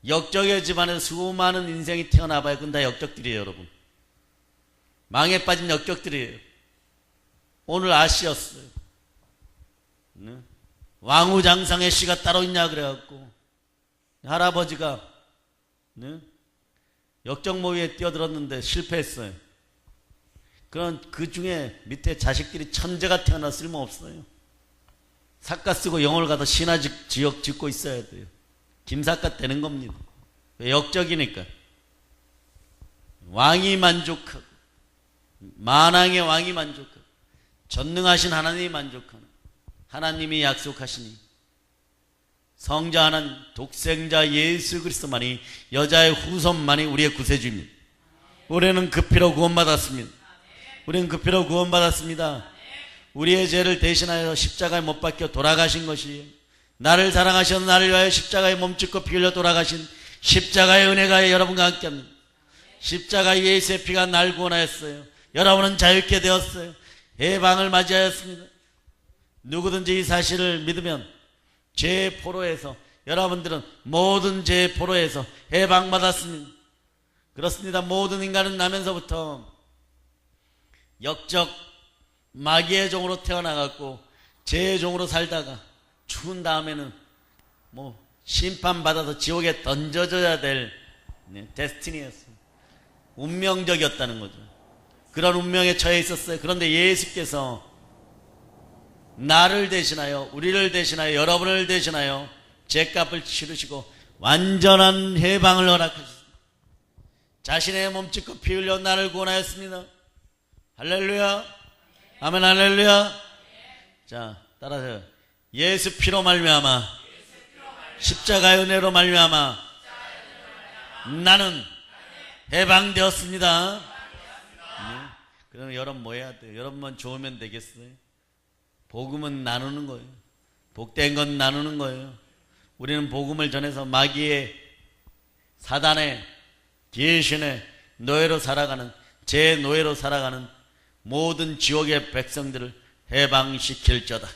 역적의 집안에서 수많은 인생이 태어나봐야 그건 다 역적들이에요, 여러분. 망에 빠진 역적들이에요. 오늘 아씨였어요. 네? 왕후장상의 씨가 따로 있냐 그래갖고 할아버지가 네? 역적 모의에 뛰어들었는데 실패했어요. 그런 그 중에 밑에 자식들이 천재가 태어나 쓸모없어요. 삭가 쓰고 영어를 가서 신화직 지역 짓고 있어야 돼요. 김삿갓 되는 겁니다. 왜? 역적이니까. 왕이 만족하고, 만왕의 왕이 만족하고, 전능하신 하나님이 만족하는, 하나님이 약속하시니 성자 하나님, 독생자 예수 그리스도만이, 여자의 후손만이 우리의 구세주입니다. 우리는 그 피로 구원받았습니다. 우리는 그 피로 구원받았습니다. 우리의 죄를 대신하여 십자가에 못 박혀 돌아가신 것이에요. 나를 사랑하셔서 나를 위하여 십자가에 몸짓고 피 흘려 돌아가신 십자가의 은혜가 여러분과 함께합니다. 십자가 예수의 피가 날 구원하였어요. 여러분은 자유케 되었어요. 해방을 맞이하였습니다. 누구든지 이 사실을 믿으면 죄의 포로에서, 여러분들은 모든 죄의 포로에서 해방받았습니다. 그렇습니다. 모든 인간은 나면서부터 역적 마귀의 종으로 태어나갖고 죄의 종으로 살다가 죽은 다음에는 심판받아서 지옥에 던져져야 될 데스티니였어요. 운명적이었다는 거죠. 그런 운명에 처해 있었어요. 그런데 예수께서 나를 대신하여, 우리를 대신하여, 여러분을 대신하여 죄값을 치르시고 완전한 해방을 허락하셨습니다. 자신의 몸짓고 피 흘려 나를 구원하였습니다. 할렐루야. 아멘. 할렐루야. 자, 따라서요. 예수 피로 말미암아, 십자가의 은혜로 말미암아 나는 해방되었습니다. 네. 그럼 여러분 뭐 해야 돼요? 여러분만 좋으면 되겠어요? 복음은 나누는 거예요. 복된 건 나누는 거예요. 우리는 복음을 전해서 마귀의, 사단의, 귀신의 노예로 살아가는, 제 노예로 살아가는 모든 지옥의 백성들을 해방시킬 자다.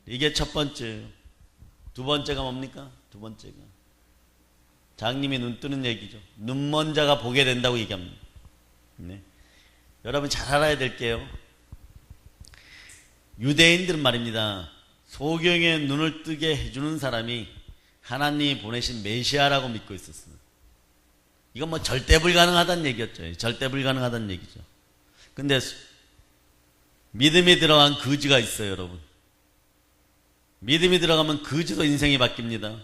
이게 첫 번째예요. 두 번째가 뭡니까? 두 번째가 장님이 눈 뜨는 얘기죠. 눈먼 자가 보게 된다고 얘기합니다. 네. 여러분 잘 알아야 될게요. 유대인들은 말입니다, 소경의 눈을 뜨게 해주는 사람이 하나님이 보내신 메시아라고 믿고 있었습니다. 이건 뭐 절대 불가능하다는 얘기였죠. 절대 불가능하다는 얘기죠. 근데 믿음이 들어간 거지가 있어요, 여러분. 믿음이 들어가면 거지도 인생이 바뀝니다.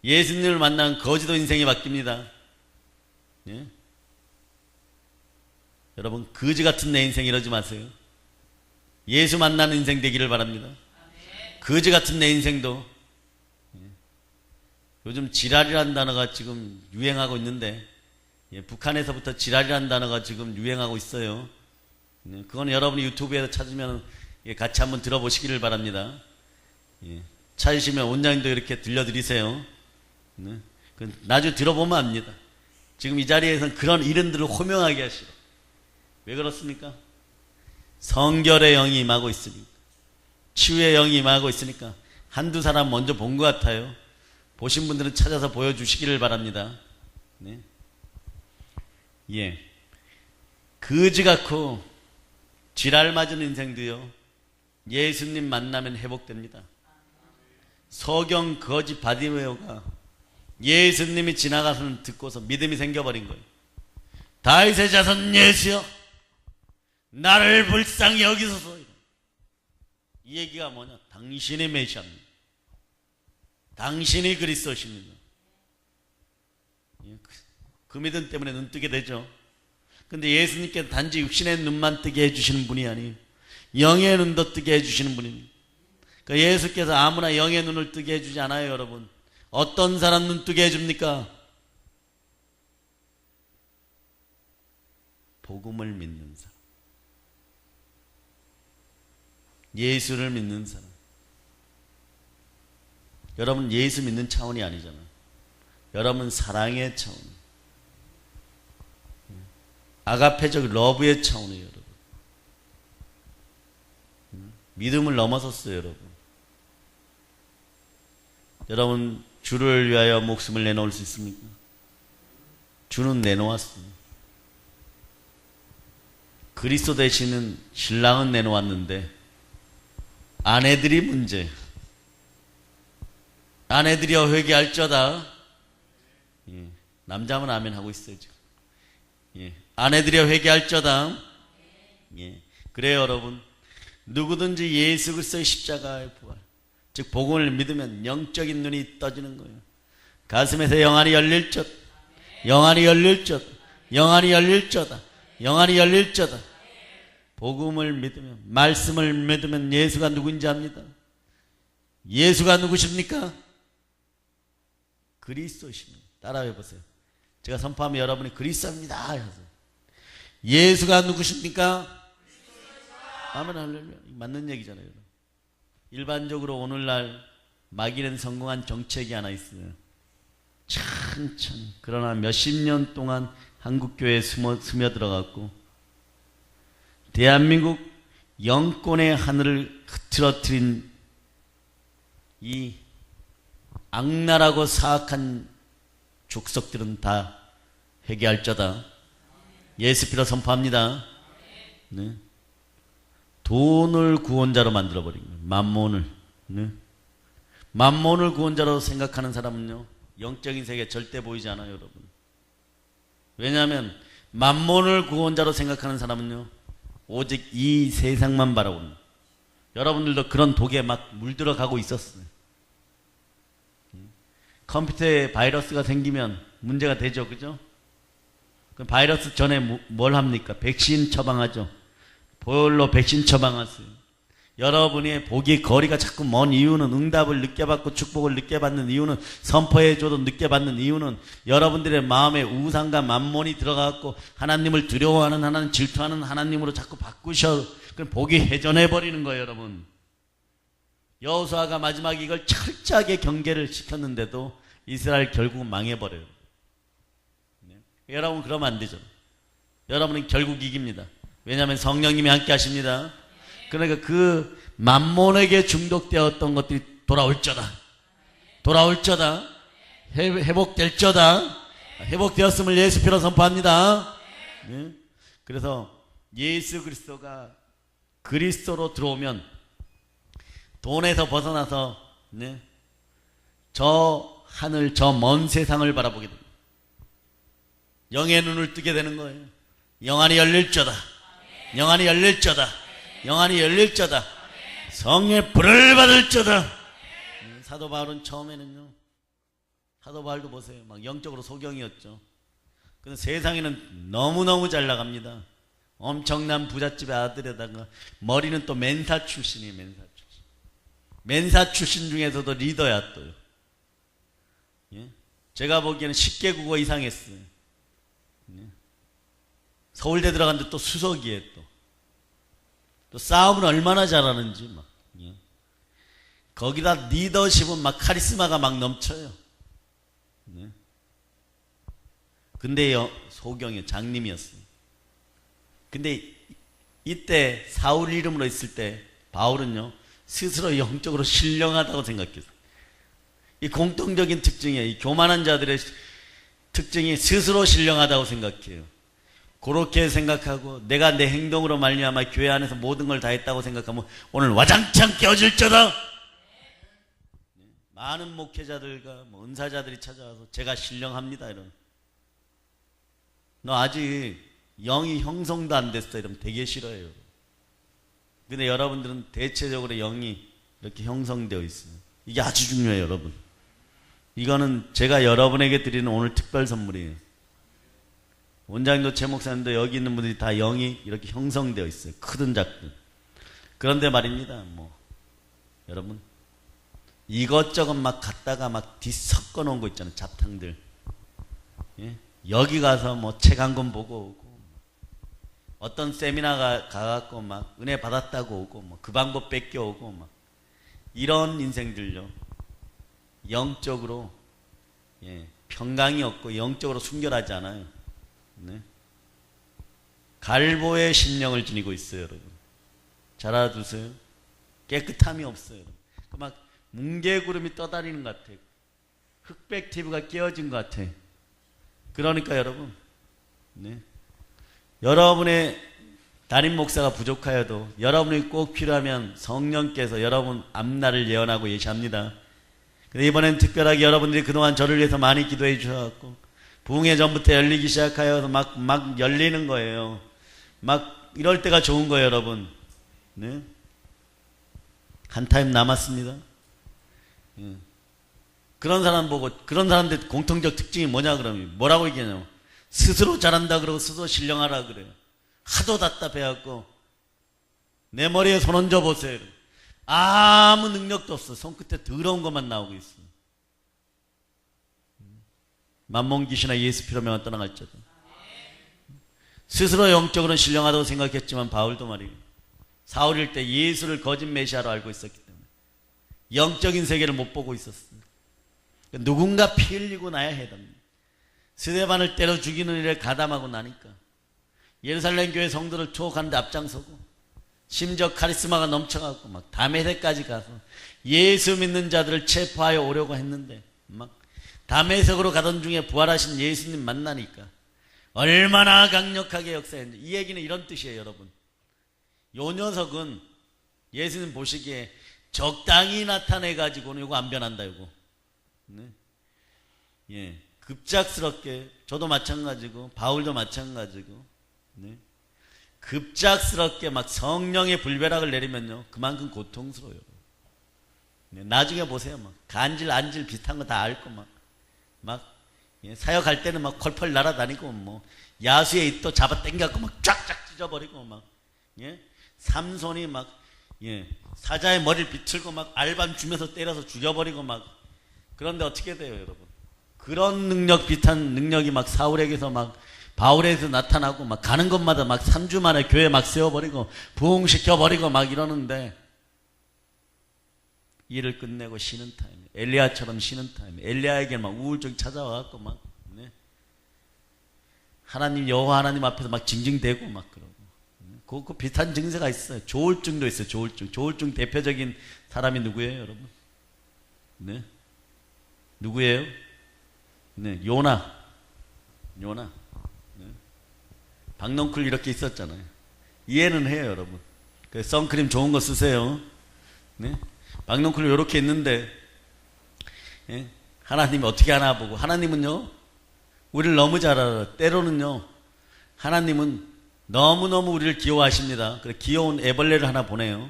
예수님을 만난 거지도 인생이 바뀝니다. 예? 여러분, 거지 같은 내 인생 이러지 마세요. 예수 만나는 인생 되기를 바랍니다. 거지 같은 내 인생도, 요즘 지랄이라는 단어가 지금 유행하고 있는데, 북한에서부터 지랄이라는 단어가 지금 유행하고 있어요. 그건 여러분이 유튜브에서 찾으면 같이 한번 들어보시기를 바랍니다. 찾으시면 원장님도 이렇게 들려드리세요. 나중에 들어보면 압니다. 지금 이 자리에서는 그런 이름들을 호명하게 하시라. 왜 그렇습니까? 성결의 영이 임하고 있으니까, 치유의 영이 임하고 있으니까 한두 사람 먼저 본 것 같아요. 보신 분들은 찾아서 보여주시기를 바랍니다. 네. 예. 거지 같고 지랄 맞은 인생도요, 예수님 만나면 회복됩니다. 서경 거지 바디메오가 예수님이 지나가서는 듣고서 믿음이 생겨버린 거예요. 다윗의 자손 예수여, 나를 불쌍히 여기소서. 이 얘기가 뭐냐? 당신이 메시아입니다. 당신이 그리스도십니다. 그 믿음 때문에 눈 뜨게 되죠. 근데 예수님께서 단지 육신의 눈만 뜨게 해주시는 분이 아니에요. 영의 눈도 뜨게 해주시는 분입니다. 그러니까 예수께서 아무나 영의 눈을 뜨게 해주지 않아요, 여러분. 어떤 사람 눈 뜨게 해줍니까? 복음을 믿는 사람. 예수를 믿는 사람. 여러분 예수 믿는 차원이 아니잖아요. 여러분 사랑의 차원, 아가페적 러브의 차원이에요. 여러분 믿음을 넘어섰어요. 여러분 여러분 주를 위하여 목숨을 내놓을 수 있습니까? 주는 내놓았습니다. 그리스도 되시는 신랑은 내놓았는데 아내들이 문제. 아내들이여 회개할저다. 예, 남자면 아멘 하고 있어요 지금. 예, 아내들이여 회개할저다. 예, 그래요 여러분. 누구든지 예수 그리스도의 십자가의 부활, 즉 복음을 믿으면 영적인 눈이 떠지는 거예요. 가슴에서 영안이 열릴 것, 영안이 열릴 것, 영안이 열릴 저다, 영안이 열릴 저다. 복음을 믿으면, 말씀을 믿으면 예수가 누구인지 압니다. 예수가 누구십니까? 그리스도십니다. 따라해 보세요. 제가 선포하면 여러분이 그리스도입니다 하세요. 예수가 누구십니까? 아멘 할렐루야. 맞는 얘기잖아요. 여러분. 일반적으로 오늘날 막연히 성공한 정책이 하나 있어요. 천천히 그러나 몇십 년 동안 한국교회에 스며들어갔고 대한민국 영권의 하늘을 흐트러뜨린 이 악랄하고 사악한 족속들은 다 회개할저다. 예수 피로 선포합니다. 네. 돈을 구원자로 만들어버린 거예요. 만몬을. 네. 만몬을 구원자로 생각하는 사람은요 영적인 세계에 절대 보이지 않아요. 여러분. 왜냐하면 만몬을 구원자로 생각하는 사람은요 오직 이 세상만 바라보는. 여러분들도 그런 독에 막 물들어가고 있었어요. 컴퓨터에 바이러스가 생기면 문제가 되죠. 그죠? 그럼 바이러스 전에 뭘 합니까? 백신 처방하죠. 보혈로 백신 처방하세요. 여러분의 복이 거리가 자꾸 먼 이유는, 응답을 늦게 받고 축복을 늦게 받는 이유는, 선포해줘도 늦게 받는 이유는 여러분들의 마음에 우상과 만몬이 들어가고 하나님을 두려워하는, 하나님 질투하는 하나님으로 자꾸 바꾸셔. 그럼 복이 회전해버리는 거예요. 여러분. 여호수아가 마지막에 이걸 철저하게 경계를 시켰는데도 이스라엘 결국 망해버려요. 네. 여러분 그러면 안 되죠. 여러분은 결국 이깁니다. 왜냐하면 성령님이 함께 하십니다. 그러니까 그 만몬에게 중독되었던 것들이 돌아올저다. 돌아올저다. 회복될저다. 회복되었음을 예수 피로 선포합니다. 네. 그래서 예수 그리스도가 그리스도로 들어오면 돈에서 벗어나서 네, 저 하늘, 저 먼 세상을 바라보게 됩니다. 영의 눈을 뜨게 되는 거예요. 영안이 열릴저다. 영안이 열릴저다. 영안이 열릴저다. 성령의 불을 받을저다. 사도 바울은 처음에는요, 사도 바울도 보세요. 막 영적으로 소경이었죠. 근데 세상에는 너무너무 잘 나갑니다. 엄청난 부잣집의 아들에다가 머리는 또 멘사 출신이에요. 멘사 출신. 멘사 출신 중에서도 리더야 또요. 예? 제가 보기에는 10개 국어 이상 했어요. 예? 서울대 들어갔는데 또 수석이에요. 또 싸움을 얼마나 잘하는지 막. 예? 거기다 리더십은 막 카리스마가 막 넘쳐요. 예? 근데요, 소경이요, 장님이었어요. 근데 이때 사울 이름으로 있을 때 바울은요 스스로 영적으로 신령하다고 생각했어요. 이 공통적인 특징이에요. 이 교만한 자들의 특징이 스스로 신령하다고 생각해요. 그렇게 생각하고 내가 내 행동으로 말미암아 교회 안에서 모든 걸 다 했다고 생각하면 오늘 와장창 깨어질저다. 많은 목회자들과 뭐 은사자들이 찾아와서 제가 신령합니다 이런. 너 아직 영이 형성도 안 됐어 이러면 되게 싫어요. 근데 여러분들은 대체적으로 영이 이렇게 형성되어 있어요. 이게 아주 중요해요. 여러분, 이거는 제가 여러분에게 드리는 오늘 특별 선물이에요. 원장님도 최 목사님도 여기 있는 분들이 다 영이 이렇게 형성되어 있어요. 크든 작든. 그런데 말입니다, 뭐 여러분 이것저것 막 갖다가 막 뒤섞어 놓은 거 있잖아요. 잡탕들. 예? 여기 가서 뭐 책 한 권 보고 오고 어떤 세미나 가갖고 막 은혜 받았다고 오고 뭐 그 방법 뺏겨오고 막 이런 인생들요. 영적으로 평강이 없고 영적으로 순결하지 않아요. 네? 갈보의 심령을 지니고 있어요, 여러분. 잘 알아두세요. 깨끗함이 없어요. 막 뭉게구름이 떠다니는 것 같아요. 흑백 TV가 깨어진 것 같아요. 그러니까 여러분, 네. 여러분의 담임 목사가 부족하여도 여러분이 꼭 필요하면 성령께서 여러분 앞날을 예언하고 계시합니다. 근데 이번엔 특별하게 여러분들이 그동안 저를 위해서 많이 기도해 주셔갖고 부흥회 전부터 열리기 시작하여서 막 열리는 거예요. 막 이럴 때가 좋은 거예요, 여러분. 네? 한 타임 남았습니다. 그런 사람 보고, 그런 사람들 공통적 특징이 뭐냐 그러면 뭐라고 얘기하냐면 스스로 잘한다 그러고 스스로 신령하라 그래요. 하도 답답해갖고 내 머리에 손 얹어 보세요. 아무 능력도 없어. 손끝에 더러운 것만 나오고 있어. 만몬 귀신아 예수 피로 명한 떠나갈지어다. 스스로 영적으로는 신령하다고 생각했지만 바울도 말이에요. 사울일 때 예수를 거짓 메시아로 알고 있었기 때문에 영적인 세계를 못 보고 있었어요. 누군가 피 흘리고 나야 해야 됩니다. 스데반을 때려 죽이는 일에 가담하고 나니까 예루살렘 교회 성도를 투옥하는데 앞장서고 심지어 카리스마가 넘쳐가고 막 다메섹까지 가서 예수 믿는 자들을 체포하여 오려고 했는데 막 다메섹으로 가던 중에 부활하신 예수님 만나니까 얼마나 강력하게 역사했는지. 이 얘기는 이런 뜻이에요, 여러분. 요 녀석은 예수님 보시기에 적당히 나타내가지고는 이거 안 변한다, 이거. 네. 예. 급작스럽게, 저도 마찬가지고, 바울도 마찬가지고, 네. 급작스럽게 막 성령의 불벼락을 내리면요, 그만큼 고통스러워요. 네. 나중에 보세요, 막. 간질, 안질 비슷한 거 다 앓고, 예. 사역할 때는 막 펄펄 날아다니고, 뭐, 야수의 입도 잡아 당겨갖고 막 쫙쫙 찢어버리고, 막, 예. 삼손이 막, 예. 사자의 머리를 비틀고 막 알밤 주면서 때려서 죽여버리고 막. 그런데 어떻게 돼요, 여러분? 그런 능력, 비슷한 능력이 막 사울에게서 막 바울에게서 나타나고 막 가는 곳마다 막 3주 만에 교회 막 세워버리고 부흥시켜버리고 막 이러는데 일을 끝내고 쉬는 타임. 엘리야처럼 쉬는 타임. 엘리야에게 막 우울증 찾아와갖고 막, 네. 하나님, 여호와 하나님 앞에서 막 징징대고 막 그러고. 그 비슷한 증세가 있어요. 조울증도 있어요, 조울증. 조울증 대표적인 사람이 누구예요, 여러분? 네. 누구예요? 네, 요나. 네. 박넝쿨 이렇게 있었잖아요. 이해는 해요, 여러분. 그 선크림 좋은 거 쓰세요. 네. 박넝쿨 이렇게 있는데, 예? 하나님이 어떻게 하나 보고, 하나님은요, 우리를 너무 잘 알아요. 때로는요, 하나님은 너무너무 우리를 귀여워하십니다. 그래, 귀여운 애벌레를 하나 보내요.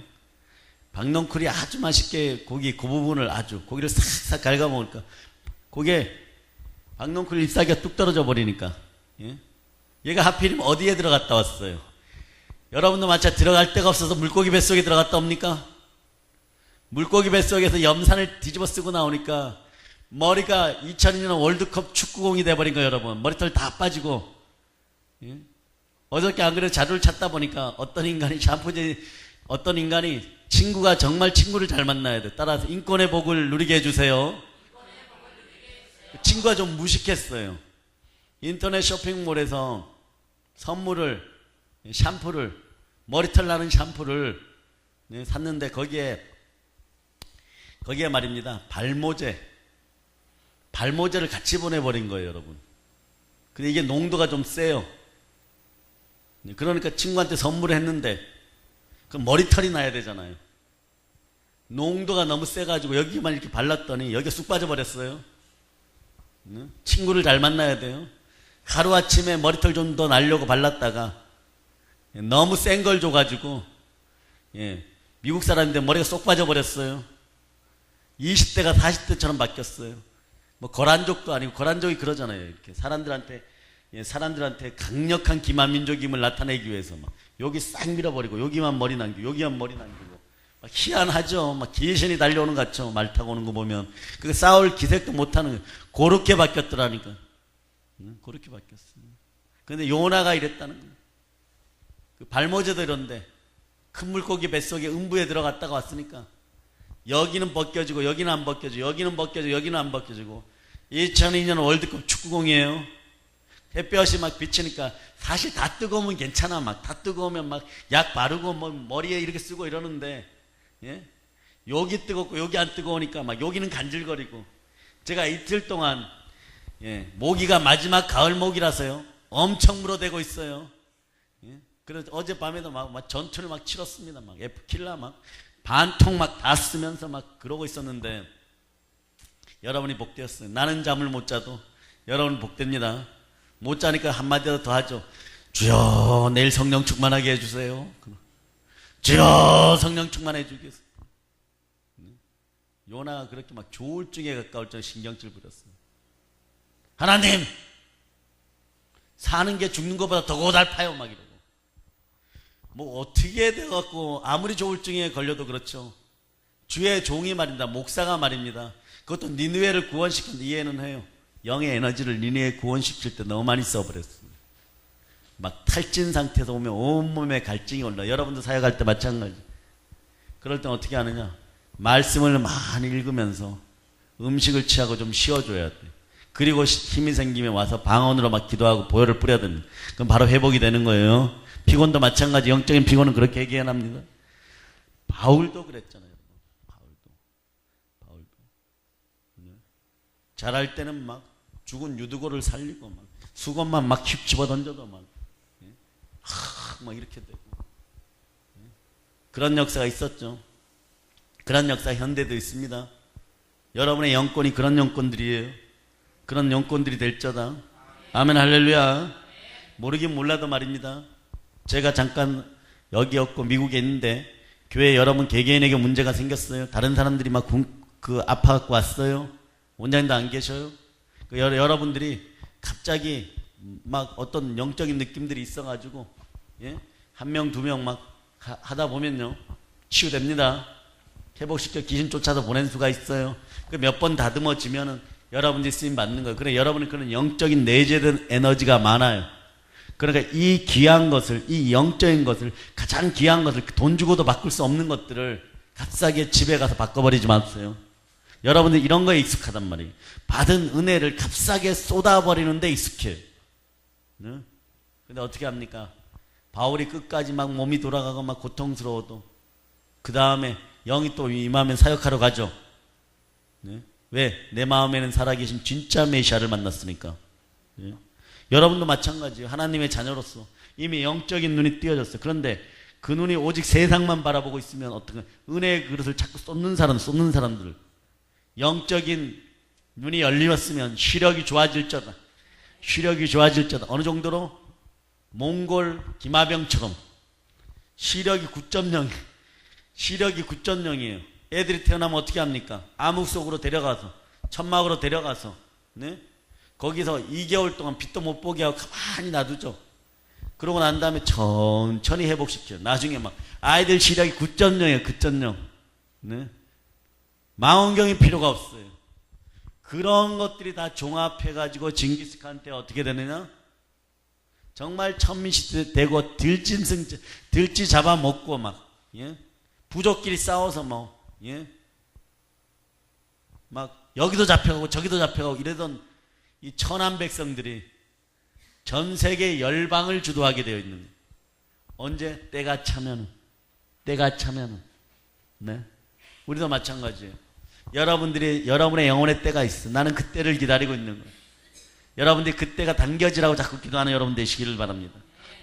박넝쿨이 아주 맛있게 고기 그 부분을 아주 고기를 싹싹 갉아먹으니까 고기에 박넝쿨 잎사귀가 뚝 떨어져 버리니까, 예? 얘가 하필이면 어디에 들어갔다 왔어요? 여러분도 마찬가지 들어갈 데가 없어서 물고기 뱃속에 들어갔다 옵니까? 물고기 뱃속에서 염산을 뒤집어 쓰고 나오니까 머리가 2002년 월드컵 축구공이 돼버린 거예요, 여러분. 머리털 다 빠지고. 예? 어저께 안 그래도 자료를 찾다 보니까 어떤 인간이 친구가 정말 친구를 잘 만나야 돼. 따라서 인권의 복을 누리게 해주세요. 친구가 좀 무식했어요. 인터넷 쇼핑몰에서 선물을, 샴푸를, 머리털 나는 샴푸를 샀는데 거기에 말입니다. 발모제를 같이 보내버린 거예요, 여러분. 근데 이게 농도가 좀 세요. 그러니까 친구한테 선물을 했는데 그 머리털이 나야 되잖아요. 농도가 너무 세가지고 여기만 이렇게 발랐더니 여기가 쑥 빠져버렸어요. 친구를 잘 만나야 돼요. 하루아침에 머리털 좀 더 날려고 발랐다가 너무 센 걸 줘가지고, 예, 미국 사람인데 머리가 쏙 빠져버렸어요. 20대가 40대처럼 바뀌었어요. 뭐 거란족도 아니고, 거란족이 그러잖아요. 이렇게 사람들한테 강력한 기만민족임을 나타내기 위해서 막 여기 싹 밀어버리고 여기만 머리 남기고 여기만 머리 남기고 막 희한하죠. 막 귀신이 달려오는 것 같죠. 말 타고 오는 거 보면. 그 싸울 기색도 못하는 거예요. 그렇게 바뀌었더라니까. 그렇게 바뀌었어요. 근데 요나가 이랬다는 거예요. 그 발모제도 이런데 큰 물고기 뱃속에 음부에 들어갔다가 왔으니까 여기는 벗겨지고 여기는 안 벗겨지고 여기는 벗겨지고 여기는 안 벗겨지고 2002년 월드컵 축구공이에요. 햇볕이 막 비치니까 사실 다 뜨거우면 괜찮아. 막 다 뜨거우면 막 약 바르고 뭐 머리에 이렇게 쓰고 이러는데 예? 여기 뜨겁고 여기 안 뜨거우니까 막 여기는 간질거리고 제가 이틀 동안 예, 모기가 마지막 가을 모기라서요 엄청 물어대고 있어요. 예? 그래서 어젯밤에도 막 전투를 막 치렀습니다. 막 F킬라 막 반통 막 다 쓰면서 막 그러고 있었는데 여러분이 복되었어요. 나는 잠을 못 자도 여러분 복됩니다. 못 자니까 한마디라도 더 하죠. 주여 내일 성령 충만하게 해주세요. 주여 성령 충만해 주겠어요. 요나가 그렇게 막 조울증에 가까울 정도로 신경질 부렸어요. 하나님 사는 게 죽는 것보다 더 고달파요 막 이러고 뭐 어떻게 돼갖고 아무리 조울증에 걸려도 그렇죠. 주의 종이 말입니다. 목사가 말입니다. 그것도 니느웨를 구원시켰는데 이해는 해요. 영의 에너지를 니느웨에 구원시킬 때 너무 많이 써버렸어요. 막 탈진 상태에서 오면 온몸에 갈증이 올라. 여러분도 사역할 때 마찬가지. 그럴 땐 어떻게 하느냐, 말씀을 많이 읽으면서 음식을 취하고 좀 쉬어줘야 돼. 그리고 힘이 생기면 와서 방언으로 막 기도하고 보혈을 뿌려야 됩니다. 그럼 바로 회복이 되는 거예요. 피곤도 마찬가지. 영적인 피곤은 그렇게 해결합니다. 바울도 그랬잖아요. 바울도 잘할 때는 막 죽은 유두고를 살리고 막 수건만 막 휙 집어 던져도 막 이렇게 되고 그런 역사가 있었죠. 그런 역사 현대도 있습니다. 여러분의 영권이 그런 영권들이에요. 그런 영권들이 될 자다. 아멘 할렐루야. 모르긴 몰라도 말입니다. 제가 잠깐 여기였고 미국에 있는데 교회 여러분 개개인에게 문제가 생겼어요. 다른 사람들이 막 아파갖고 왔어요. 원장님도 안 계셔요. 여러분들이 갑자기 막 어떤 영적인 느낌들이 있어가지고 예? 한 명, 두 명 막 하다 보면요 치유됩니다. 회복시켜 귀신 쫓아서 보낸 수가 있어요. 몇 번 다듬어지면은 여러분들이 쓰임 받는 거예요. 그래 여러분은 그런 영적인 내재된 에너지가 많아요. 그러니까 이 귀한 것을, 이 영적인 것을, 가장 귀한 것을, 돈 주고도 바꿀 수 없는 것들을 값싸게 집에 가서 바꿔버리지 마세요. 여러분들 이런 거에 익숙하단 말이에요. 받은 은혜를 값싸게 쏟아버리는데 익숙해요. 네? 근데 어떻게 합니까? 바울이 끝까지 막 몸이 돌아가고 막 고통스러워도 그 다음에 영이 또 임하면 사역하러 가죠. 네? 왜? 내 마음에는 살아계신 진짜 메시아를 만났으니까. 네? 여러분도 마찬가지예요. 하나님의 자녀로서 이미 영적인 눈이 띄어졌어요. 그런데 그 눈이 오직 세상만 바라보고 있으면 어떻게, 은혜의 그릇을 자꾸 쏟는 사람들, 영적인 눈이 열리었으면 시력이 좋아질 자다. 어느 정도로? 몽골 김하병처럼 시력이 9.0이에요. 애들이 태어나면 어떻게 합니까? 암흑 속으로 데려가서, 천막으로 데려가서, 네? 거기서 2개월 동안 빛도 못 보게 하고 가만히 놔두죠. 그러고 난 다음에 천천히 회복시켜요. 나중에 막 아이들 시력이 9.0이에요. 9.0. 네? 망원경이 필요가 없어요. 그런 것들이 다 종합해가지고 징기스칸한테 어떻게 되느냐? 정말 천민시대 되고 들쥐 잡아먹고 막, 예? 부족끼리 싸워서 뭐, 예? 막 여기도 잡혀가고 저기도 잡혀가고 이러던 이 천한 백성들이 전 세계 열방을 주도하게 되어 있는 거예요. 언제? 때가 차면은. 네? 우리도 마찬가지예요. 여러분의 영혼의 때가 있어. 나는 그 때를 기다리고 있는 거예요. 여러분들이 그 때가 당겨지라고 자꾸 기도하는 여러분 되시기를 바랍니다.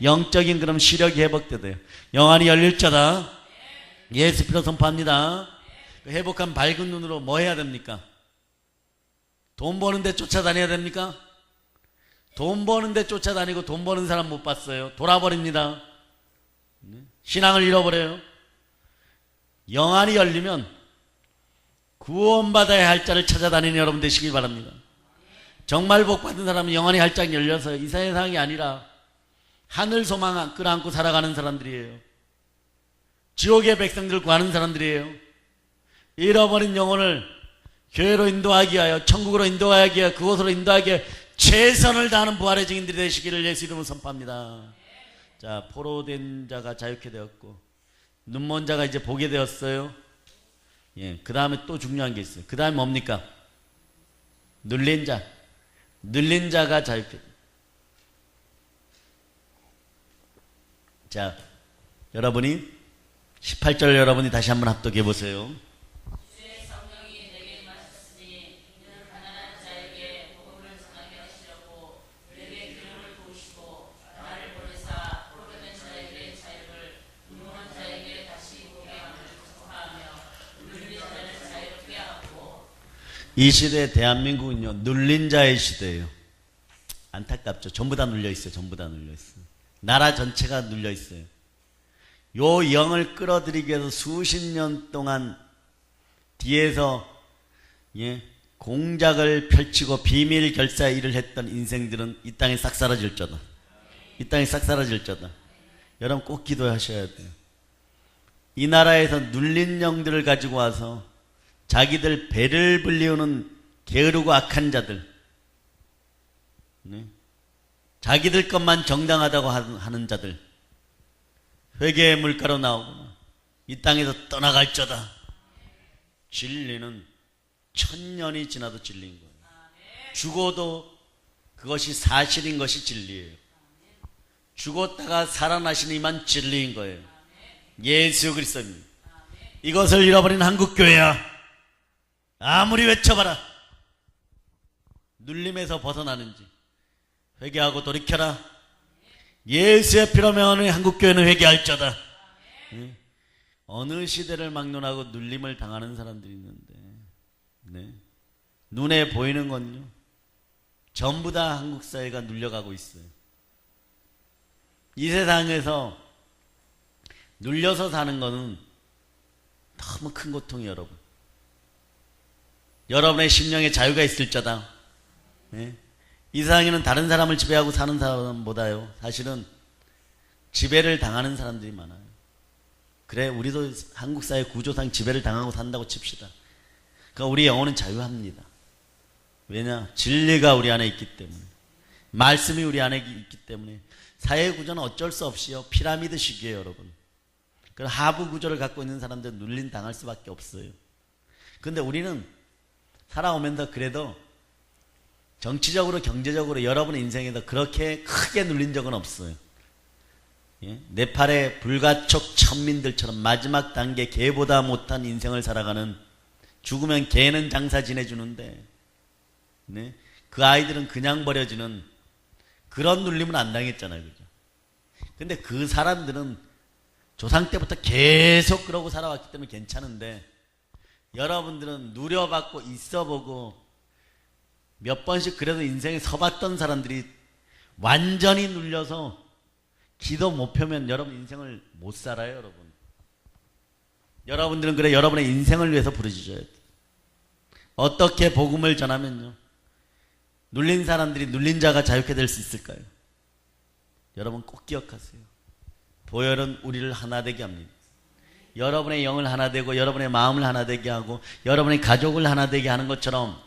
영적인 그럼 시력이 회복돼요. 영안이 열릴 자다. 예수 피로 선포합니다. 회복한 밝은 눈으로 뭐 해야 됩니까? 돈 버는데 쫓아다녀야 됩니까? 돈 버는데 쫓아다니고 돈 버는 사람 못 봤어요. 돌아버립니다. 신앙을 잃어버려요. 영안이 열리면 구원받아야 할 자를 찾아다니는 여러분 되시길 바랍니다. 정말 복받은 사람은 영안이 활짝 열려서 이 세상이 아니라 하늘 소망 끌어안고 살아가는 사람들이에요. 지옥의 백성들을 구하는 사람들이에요. 잃어버린 영혼을 교회로 인도하기 위하여, 천국으로 인도하기 위하여, 그곳으로 인도하기 위하여 최선을 다하는 부활의 증인들이 되시기를 예수 이름으로 선포합니다. 자, 포로된 자가 자유케 되었고, 눈먼 자가 이제 보게 되었어요. 예, 그 다음에 또 중요한 게 있어요. 그 다음에 뭡니까? 눌린 자. 눌린 자가 자유케. 자, 여러분이 18절 여러분이 다시 한번 합독해 보세요. 주의 성령이 내게 임하셨으니 이는 가난한 자에게 복음을 전하게 하시려고 내게 기름을 부으시고 나를 보내사 포로된 자에게 자유를 눈먼 자에게 다시 보게 함을 선포하며 눌린 자를 자유롭게 하고. 이 시대 대한민국은요, 눌린 자의 시대예요. 안타깝죠. 전부 다 눌려 있어요. 전부 다 눌려 있어요. 나라 전체가 눌려 있어요. 요 영을 끌어들이기 위해서 수십 년 동안 뒤에서 공작을 펼치고 비밀 결사 일을 했던 인생들은 이 땅에 싹 사라질 거다. 이 땅에 싹 사라질 거다. 여러분 꼭 기도하셔야 돼요. 이 나라에서 눌린 영들을 가지고 와서 자기들 배를 불리우는 게으르고 악한 자들, 자기들 것만 정당하다고 하는 자들, 회개의 물가로 나오구나. 이 땅에서 떠나갈 자다. 진리는 1000년이 지나도 진리인 거예요. 죽어도 그것이 사실인 것이 진리예요. 죽었다가 살아나신 이만 진리인 거예요. 예수 그리스도입니다. 이것을 잃어버린 한국교회야, 아무리 외쳐봐라. 눌림에서 벗어나는지 회개하고 돌이켜라. 예수의 피로 명하는 한국교회는 회개할 자다. 어느 시대를 막론하고 눌림을 당하는 사람들이 있는데, 눈에 보이는 건요, 전부 다 한국 사회가 눌려가고 있어요. 이 세상에서 눌려서 사는 거는 너무 큰 고통이에요. 여러분, 여러분의 심령에 자유가 있을 자다. 이 세상에는 다른 사람을 지배하고 사는 사람보다요, 사실은 지배를 당하는 사람들이 많아요. 그래, 우리도 한국 사회 구조상 지배를 당하고 산다고 칩시다. 그러니까 우리 영혼은 자유합니다. 왜냐? 진리가 우리 안에 있기 때문에, 말씀이 우리 안에 있기 때문에. 사회 구조는 어쩔 수 없이요, 피라미드식이에요, 여러분. 그 하부 구조를 갖고 있는 사람들은 눌림 당할 수밖에 없어요. 근데 우리는 살아오면서 그래도 정치적으로, 경제적으로 여러분의 인생에서 그렇게 크게 눌린 적은 없어요. 네팔의 불가촉 천민들처럼 마지막 단계 개보다 못한 인생을 살아가는, 죽으면 개는 장사 지내주는데 그 아이들은 그냥 버려지는 그런 눌림은 안 당했잖아요. 그죠? 근데 그 사람들은 조상 때부터 계속 그러고 살아왔기 때문에 괜찮은데, 여러분들은 누려받고 있어보고 몇 번씩 그래도 인생에 서봤던 사람들이 완전히 눌려서 기도 못 펴면 여러분 인생을 못 살아요. 여러분, 여러분들은 그래 여러분의 인생을 위해서 부르짖어야 돼요. 어떻게 복음을 전하면요, 눌린 사람들이, 눌린 자가 자유케 될 수 있을까요? 여러분 꼭 기억하세요. 보혈은 우리를 하나 되게 합니다. 여러분의 영을 하나 되고 여러분의 마음을 하나 되게 하고 여러분의 가족을 하나 되게 하는 것처럼,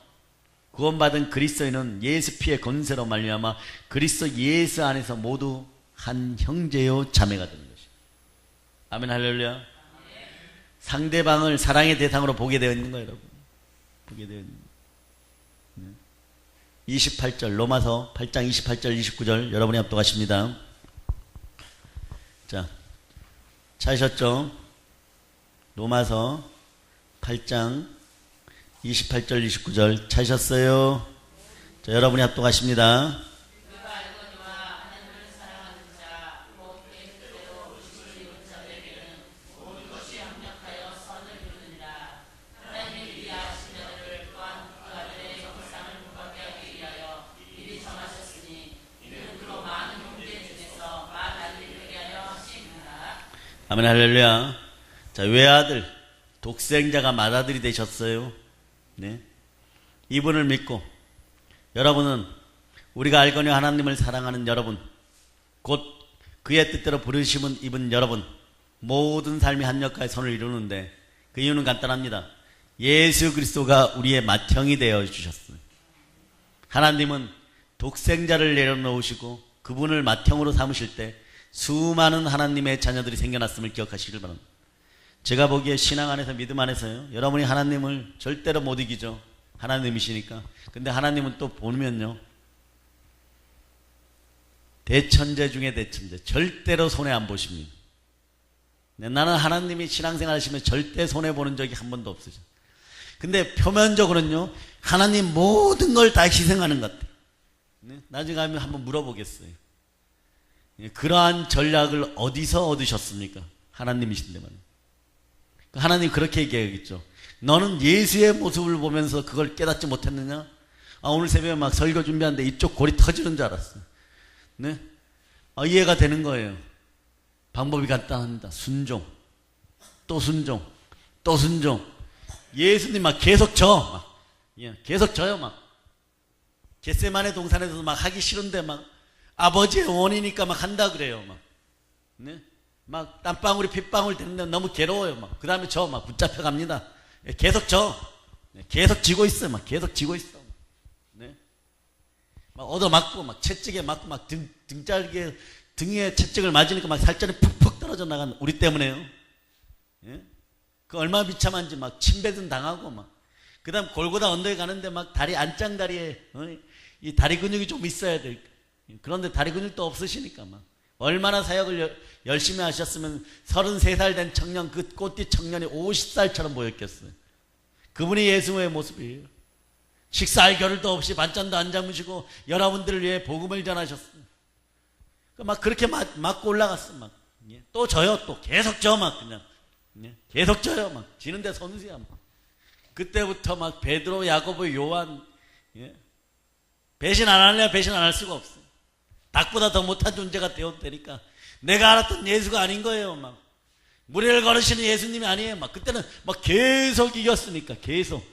구원받은 그리스도인은 예수 피의 권세로 말미암아 그리스도 예수 안에서 모두 한 형제요 자매가 되는 것이에요. 아멘, 할렐루야. 상대방을 사랑의 대상으로 보게 되어 있는 거예요, 여러분. 보게 되어 있는 거예요. 28절, 로마서 8장 28절 29절 여러분이 합독하십니다. 자, 찾으셨죠? 로마서 8장 28절 29절 찾으셨어요? 자, 여러분이 합독하십니다. 아멘, 할렐루야. 자, 외아들, 독생자가 맏아들이 되셨어요. 이분을 믿고 여러분은, 우리가 알거니 하나님을 사랑하는 여러분, 곧 그의 뜻대로 부르심은 입은 여러분, 모든 삶이 한 역할에 선을 이루는데, 그 이유는 간단합니다. 예수 그리스도가 우리의 맏형이 되어 주셨어요. 하나님은 독생자를 내려놓으시고 그분을 맏형으로 삼으실 때 수많은 하나님의 자녀들이 생겨났음을 기억하시길 바랍니다. 제가 보기에 신앙 안에서 믿음 안에서요, 여러분이 하나님을 절대로 못 이기죠. 하나님이시니까. 근데 하나님은 또 보면요, 대천재 중에 대천재, 절대로 손해 안 보십니다. 나는 하나님이 신앙생활 하시면 절대 손해 보는 적이 한 번도 없으죠. 근데 표면적으로는요, 하나님 모든 걸 다 희생하는 것 같아요. 나중에 가면 한번 물어보겠어요. 그러한 전략을 어디서 얻으셨습니까? 하나님이신데 말이에요. 하나님 그렇게 얘기하겠죠. 너는 예수의 모습을 보면서 그걸 깨닫지 못했느냐? 오늘 새벽에 막 설교 준비하는데 이쪽 골이 터지는 줄 알았어. 네? 이해가 되는 거예요. 방법이 간단합니다. 순종, 또 순종, 또 순종. 예수님 막 계속 계속 져요. 막 겟세마네 동산에서도 막 하기 싫은데 막 아버지의 원이니까 막 한다 그래요. 막, 네? 막 땀방울이 핏방울 되는데 너무 괴로워요. 막 그 다음에 저 막 붙잡혀 갑니다. 계속 계속 지고 있어요. 막 계속 지고 있어. 네? 막 얻어맞고 막 채찍에 맞고 막 등짝에 등에 채찍을 맞으니까 막 살점이 푹푹 떨어져 나간 우리 때문에요. 예? 그 얼마나 비참한지 막 침배든 당하고 막 그다음 골고다 언덕에 가는데 막 다리 안짱다리에 이 다리 근육이 좀 있어야 될. 그런데 다리 근육도 없으시니까 막 얼마나 사역을 열심히 하셨으면 33살 된 청년, 그 꽃띠 청년이 50살처럼 보였겠어요. 그분이 예수의 모습이에요. 식사할 겨를도 없이 반찬도 안 잡으시고 여러분들을 위해 복음을 전하셨어요. 막 그렇게 맞고 올라갔어. 막 또 져요. 또 계속 져. 막 그냥 계속 져요. 막 지는데 선수야. 막 그때부터 막 베드로, 야고보, 요한 배신 안 할래야 배신 안 할 수가 없어. 닭보다 더 못한 존재가 되었다니까. 내가 알았던 예수가 아닌 거예요. 막 무리를 걸으시는 예수님이 아니에요. 막 그때는 막 계속 이겼으니까. 계속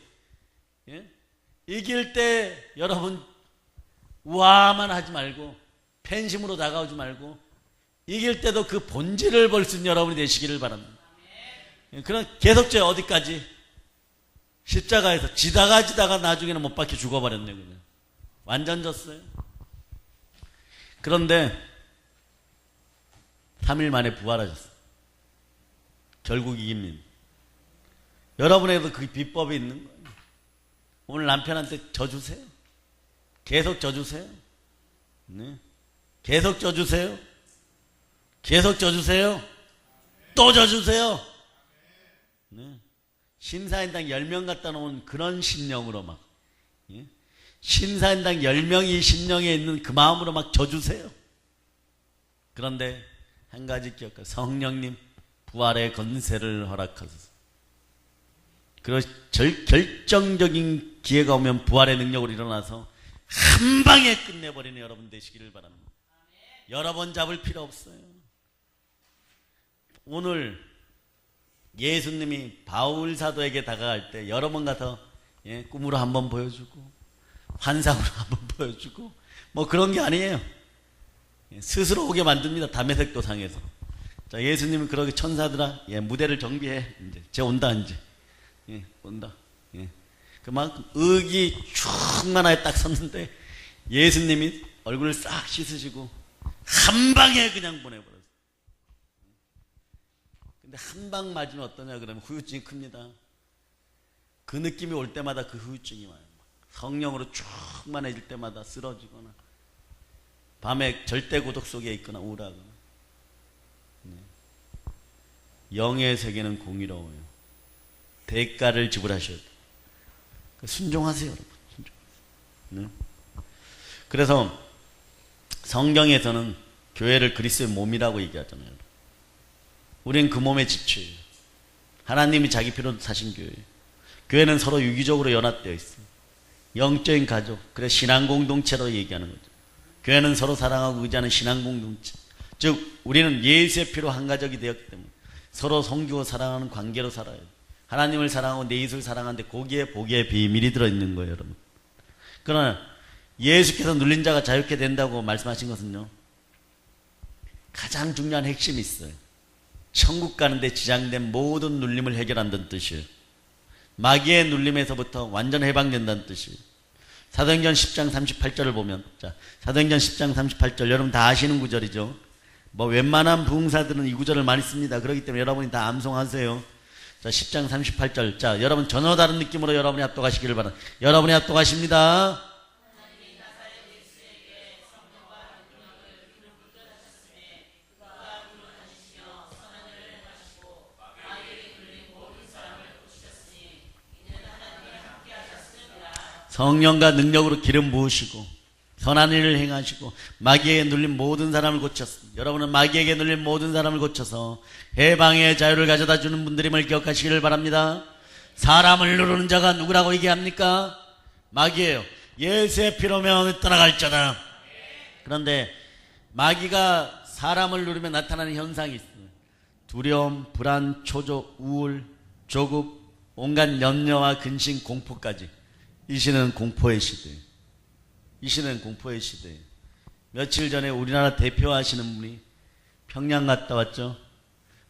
이길 때 여러분 우아만 하지 말고 팬심으로 다가오지 말고 이길 때도 그 본질을 볼 수 있는 여러분이 되시기를 바랍니다. 그럼 계속 져요. 어디까지? 십자가에서 지다가 나중에는 못 박혀 죽어버렸네. 그냥 완전 졌어요. 그런데 3일 만에 부활하셨어요. 결국 이깁니다. 여러분에게도 그 비법이 있는 거예요. 오늘 남편한테 져주세요. 계속 져주세요. 네. 계속 져주세요. 계속 져주세요. 또 져주세요. 네. 신사인당 10명 갖다 놓은 그런 심령으로 막 신사인당 10명이 심령에 있는 그 마음으로 막 져주세요. 그런데 한 가지 기억하세요. 성령님 부활의 건세를 허락하소서. 그리고 결정적인 기회가 오면 부활의 능력으로 일어나서 한 방에 끝내버리는 여러분 되시기를 바랍니다. 여러 번 잡을 필요 없어요. 오늘 예수님이 바울 사도에게 다가갈 때 여러 번 가서 꿈으로 한번 보여주고 환상으로 한번 보여주고 뭐 그런 게 아니에요. 스스로 오게 만듭니다. 담에색 도상에서. 자, 예수님은 그러게 천사들아, 무대를 정비해. 이제 쟤 온다 이제. 온다. 그만큼 의기 충만하게 딱 섰는데 예수님이 얼굴을 싹 씻으시고 한 방에 그냥 보내버렸어요. 근데 한 방 맞으면 어떠냐 그러면 후유증이 큽니다. 그 느낌이 올 때마다 그 후유증이 와요. 성령으로 충만해질 때마다 쓰러지거나 밤에 절대 고독 속에 있거나 우울하거나. 영의 세계는 공의로워요. 대가를 지불하셔야 돼요. 순종하세요, 여러분. 순종하세요. 그래서 성경에서는 교회를 그리스도의 몸이라고 얘기하잖아요. 우리는 그 몸의 지체예요. 하나님이 자기 피로 사신 교회예요. 교회는 서로 유기적으로 연합되어 있어요. 영적인 가족, 그래서 신앙 공동체로 얘기하는 거죠. 교회는 서로 사랑하고 의지하는 신앙 공동체. 즉 우리는 예수의 피로 한 가족이 되었기 때문에 서로 섬기고 사랑하는 관계로 살아요. 하나님을 사랑하고 내 이웃을 사랑하는데 거기에 복의 비밀이 들어있는 거예요, 여러분. 그러나 예수께서 눌린 자가 자유케 된다고 말씀하신 것은요, 가장 중요한 핵심이 있어요. 천국 가는데 지장된 모든 눌림을 해결한다는 뜻이에요. 마귀의 눌림에서부터 완전 해방된다는 뜻이에요. 사도행전 10장 38절을 보면, 자, 사도행전 10장 38절 여러분 다 아시는 구절이죠. 뭐 웬만한 부흥사들은 이 구절을 많이 씁니다. 그렇기 때문에 여러분이 다 암송하세요. 자, 10장 38절. 자, 여러분 전혀 다른 느낌으로 여러분이 합독하시기를 바랍니다. 여러분이 합독하십니다. 성령과 능력으로 기름 부으시고 선한 일을 행하시고 마귀에게 눌린 모든 사람을 고쳤습니다. 여러분은 마귀에게 눌린 모든 사람을 고쳐서 해방의 자유를 가져다 주는 분들임을 기억하시기를 바랍니다. 사람을 누르는 자가 누구라고 얘기합니까? 마귀예요. 예수의 피로 명하면 떠나갈 자다. 그런데 마귀가 사람을 누르면 나타나는 현상이 있어요. 두려움, 불안, 초조, 우울, 조급, 온갖 염려와 근심, 공포까지. 이 시는 공포의 시대예요. 이 시는 공포의 시대예요. 며칠 전에 우리나라 대표하시는 분이 평양 갔다 왔죠.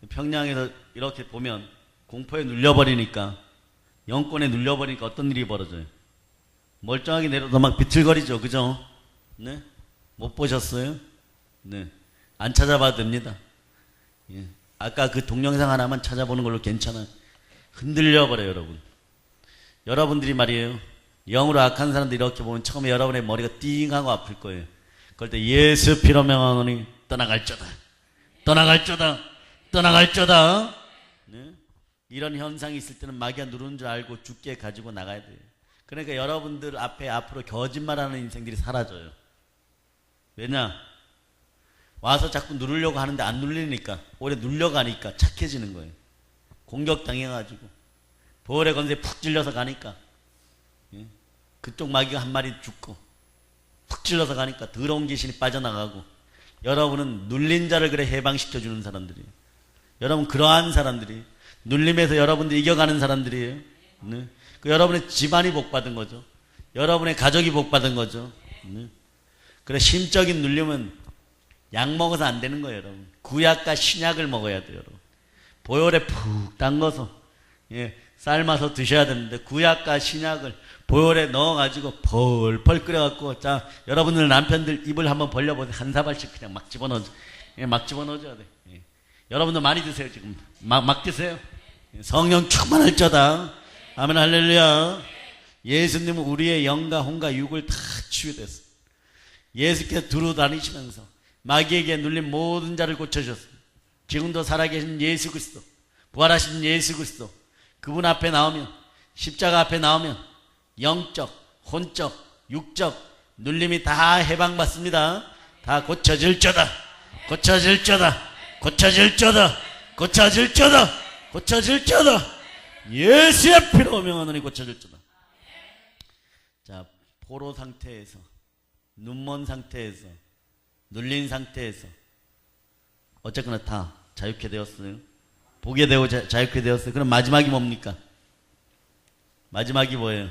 평양에서 이렇게 보면 공포에 눌려버리니까, 영권에 눌려버리니까 어떤 일이 벌어져요? 멀쩡하게 내려도 막 비틀거리죠. 그죠? 네? 못 보셨어요? 네. 안 찾아봐도 됩니다. 예. 아까 그 동영상 하나만 찾아보는 걸로 괜찮아요. 흔들려버려요, 여러분. 여러분들이 말이에요. 영으로 악한 사람들 이렇게 보면 처음에 여러분의 머리가 띵하고 아플 거예요. 그럴 때 예수 피로 명하노니 떠나갈쩌다. 떠나갈쩌다. 떠나갈쩌다. 네? 이런 현상이 있을 때는 마귀가 누르는 줄 알고 죽게 가지고 나가야 돼요. 그러니까 여러분들 앞에 앞으로 거짓말하는 인생들이 사라져요. 왜냐? 와서 자꾸 누르려고 하는데 안 눌리니까, 오래 눌려가니까 착해지는 거예요. 공격당해가지고 벌의 건세에 푹 찔려서 가니까, 예? 그쪽 마귀가 한 마리 죽고 푹 찔러서 가니까 더러운 귀신이 빠져나가고, 여러분은 눌린 자를 그래 해방시켜주는 사람들이에요. 여러분 그러한 사람들이 눌림에서 여러분들 이겨가는 사람들이에요. 네? 그 여러분의 집안이 복받은 거죠. 여러분의 가족이 복받은 거죠. 네? 그래 심적인 눌림은 약 먹어서 안 되는 거예요, 여러분. 구약과 신약을 먹어야 돼요, 여러분. 보혈에 푹 담궈서, 예, 삶아서 드셔야 되는데, 구약과 신약을 보혈에 넣어가지고 펄펄 끓여갖고, 자, 여러분들 남편들 입을 한번 벌려보세요. 한 사발씩 그냥 막 집어넣어줘. 예, 막 집어넣어줘야 돼. 예. 여러분들 많이 드세요, 지금. 막 드세요. 성령 충만할쩌다. 아멘, 할렐루야. 예수님은 우리의 영과 혼과 육을 다 치유됐어요. 예수께서 두루 다니시면서 마귀에게 눌린 모든 자를 고쳐주셨습니다. 지금도 살아계신 예수 그리스도, 부활하신 예수 그리스도, 그분 앞에 나오면, 십자가 앞에 나오면 영적, 혼적, 육적 눌림이 다 해방받습니다. 다 고쳐질 자다. 고쳐질 자다. 고쳐질 자다. 고쳐질 자다. 고쳐질 자다. 예수의 피로 명하노니 고쳐질 자다. 자, 포로 상태에서, 눈먼 상태에서, 눌린 상태에서 어쨌거나 다 자유케 되었어요. 보게 되고 자유케 되었어요. 그럼 마지막이 뭡니까? 마지막이 뭐예요?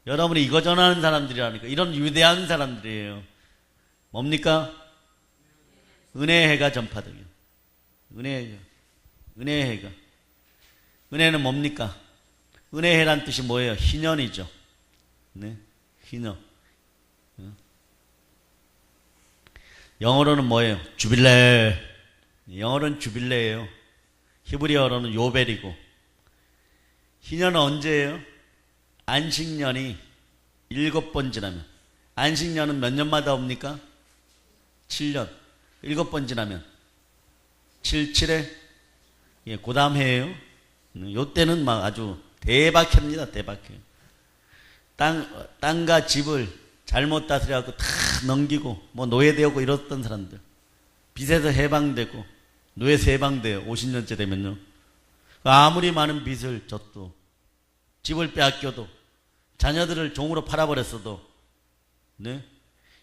여러분이 이거 전하는 사람들이라니까. 이런 위대한 사람들이에요. 뭡니까? 은혜의 해가 전파되요. 은혜의 해가. 은혜의 해가. 은혜는 뭡니까? 은혜의 해란 뜻이 뭐예요? 희년이죠. 네? 희년. 영어로는 뭐예요? 주빌레. 영어로는 주빌레예요. 히브리어로는 요벨이고. 희년은 언제예요? 안식년이 7번 지나면. 안식년은 몇 년마다 옵니까? 7년. 7번 지나면 7에 예, 그 다음 해예요. 요때는 막 아주 대박해입니다. 대박해요. 땅과 집을 잘못 다스려갖고 다 넘기고 뭐 노예되고 이랬던 사람들, 빚에서 해방되고 노예에서 해방돼요. 50년째 되면요. 아무리 많은 빚을 졌도, 집을 빼앗겨도, 자녀들을 종으로 팔아버렸어도, 네?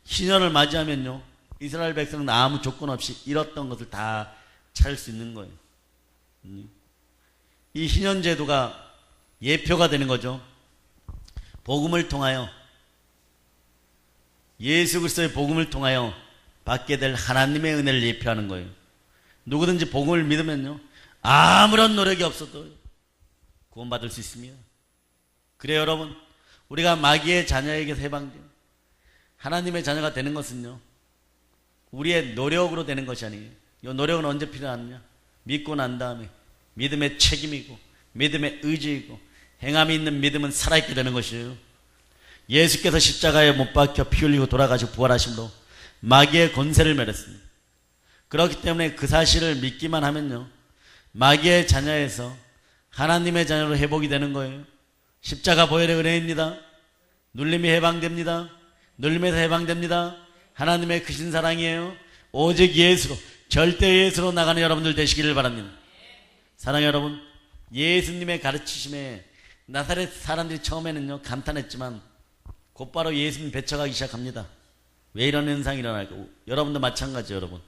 희년을 맞이하면요, 이스라엘 백성은 아무 조건 없이 잃었던 것을 다 찾을 수 있는 거예요. 이 희년 제도가 예표가 되는 거죠. 복음을 통하여, 예수 그리스도의 복음을 통하여 받게 될 하나님의 은혜를 예표하는 거예요. 누구든지 복음을 믿으면요, 아무런 노력이 없어도 구원받을 수 있습니다. 그래요, 여러분. 우리가 마귀의 자녀에게서 해방돼요. 하나님의 자녀가 되는 것은요, 우리의 노력으로 되는 것이 아니에요. 이 노력은 언제 필요하느냐? 믿고 난 다음에 믿음의 책임이고 믿음의 의지이고 행함이 있는 믿음은 살아있게 되는 것이에요. 예수께서 십자가에 못 박혀 피 흘리고 돌아가시고 부활하심으로 마귀의 권세를 멸했습니다. 그렇기 때문에 그 사실을 믿기만 하면요, 마귀의 자녀에서 하나님의 자녀로 회복이 되는 거예요. 십자가 보혈의 은혜입니다. 눌림이 해방됩니다. 눌림에서 해방됩니다. 하나님의 크신 사랑이에요. 오직 예수로, 절대 예수로 나가는 여러분들 되시기를 바랍니다. 사랑하는 여러분, 예수님의 가르치심에 나사렛 사람들이 처음에는요 감탄했지만 곧바로 예수님 배척하기 시작합니다. 왜 이런 현상이 일어날까? 여러분도 마찬가지예요. 여러분,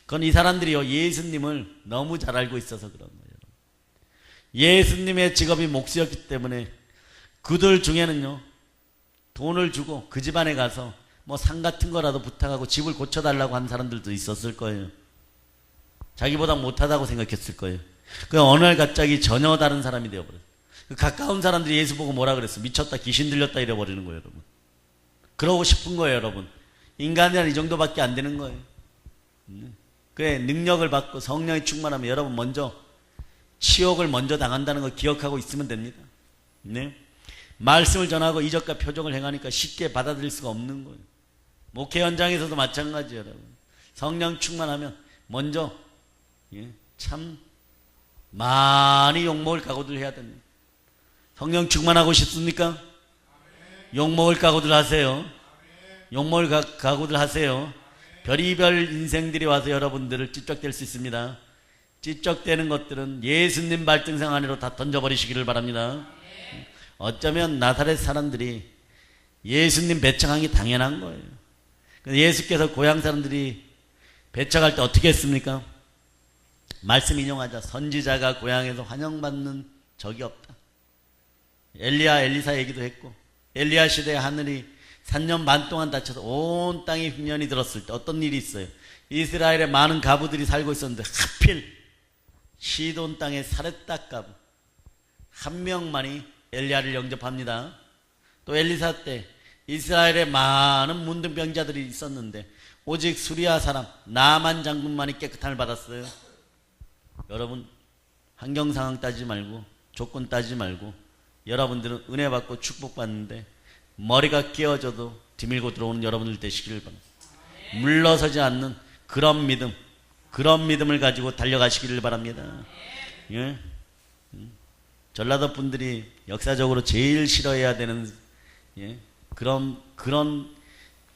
그건 이 사람들이요 예수님을 너무 잘 알고 있어서 그런 거예요. 예수님의 직업이 목수였기 때문에 그들 중에는요 돈을 주고 그 집안에 가서 뭐 상 같은 거라도 부탁하고 집을 고쳐달라고 한 사람들도 있었을 거예요. 자기보다 못하다고 생각했을 거예요. 그 어느 날 갑자기 전혀 다른 사람이 되어버렸어요. 그 가까운 사람들이 예수 보고 뭐라 그랬어? 미쳤다, 귀신 들렸다 이래버리는 거예요. 여러분, 그러고 싶은 거예요. 여러분, 인간이란 이 정도밖에 안 되는 거예요. 그의 능력을 받고 성령이 충만하면 여러분 먼저 치욕을 먼저 당한다는 걸 기억하고 있으면 됩니다. 네? 말씀을 전하고 이적과 표적을 행하니까 쉽게 받아들일 수가 없는 거예요. 목회 현장에서도 마찬가지예요. 여러분, 성령 충만하면 먼저 참 많이 욕먹을 각오들 해야 됩니다. 성령 충만하고 싶습니까? 욕먹을 각오들 하세요. 욕먹을 각오들 하세요. 별의별 인생들이 와서 여러분들을 찝적댈 수 있습니다. 찝적대는 것들은 예수님 발등상 안으로 다 던져버리시기를 바랍니다. 어쩌면 나사렛 사람들이 예수님 배척한 게 당연한 거예요. 예수께서 고향 사람들이 배척할 때 어떻게 했습니까? 말씀 인용하자. 선지자가 고향에서 환영받는 적이 없다. 엘리야 엘리사 얘기도 했고, 엘리야 시대에 하늘이 3년 반 동안 닫혀서 온 땅에 흉년이 들었을 때 어떤 일이 있어요? 이스라엘에 많은 가부들이 살고 있었는데 하필 시돈 땅의 사렙다 가부 한 명만이 엘리야를 영접합니다. 또 엘리사 때 이스라엘에 많은 문둥병자들이 있었는데 오직 수리아 사람 나만 장군만이 깨끗함을 받았어요. 여러분, 환경 상황 따지지 말고 조건 따지지 말고 여러분들은 은혜 받고 축복 받는데 머리가 끼어져도 뒤밀고 들어오는 여러분들 되시기를 바랍니다. 물러서지 않는 그런 믿음, 그런 믿음을 가지고 달려가시기를 바랍니다. 예? 전라도 분들이 역사적으로 제일 싫어해야 되는 그런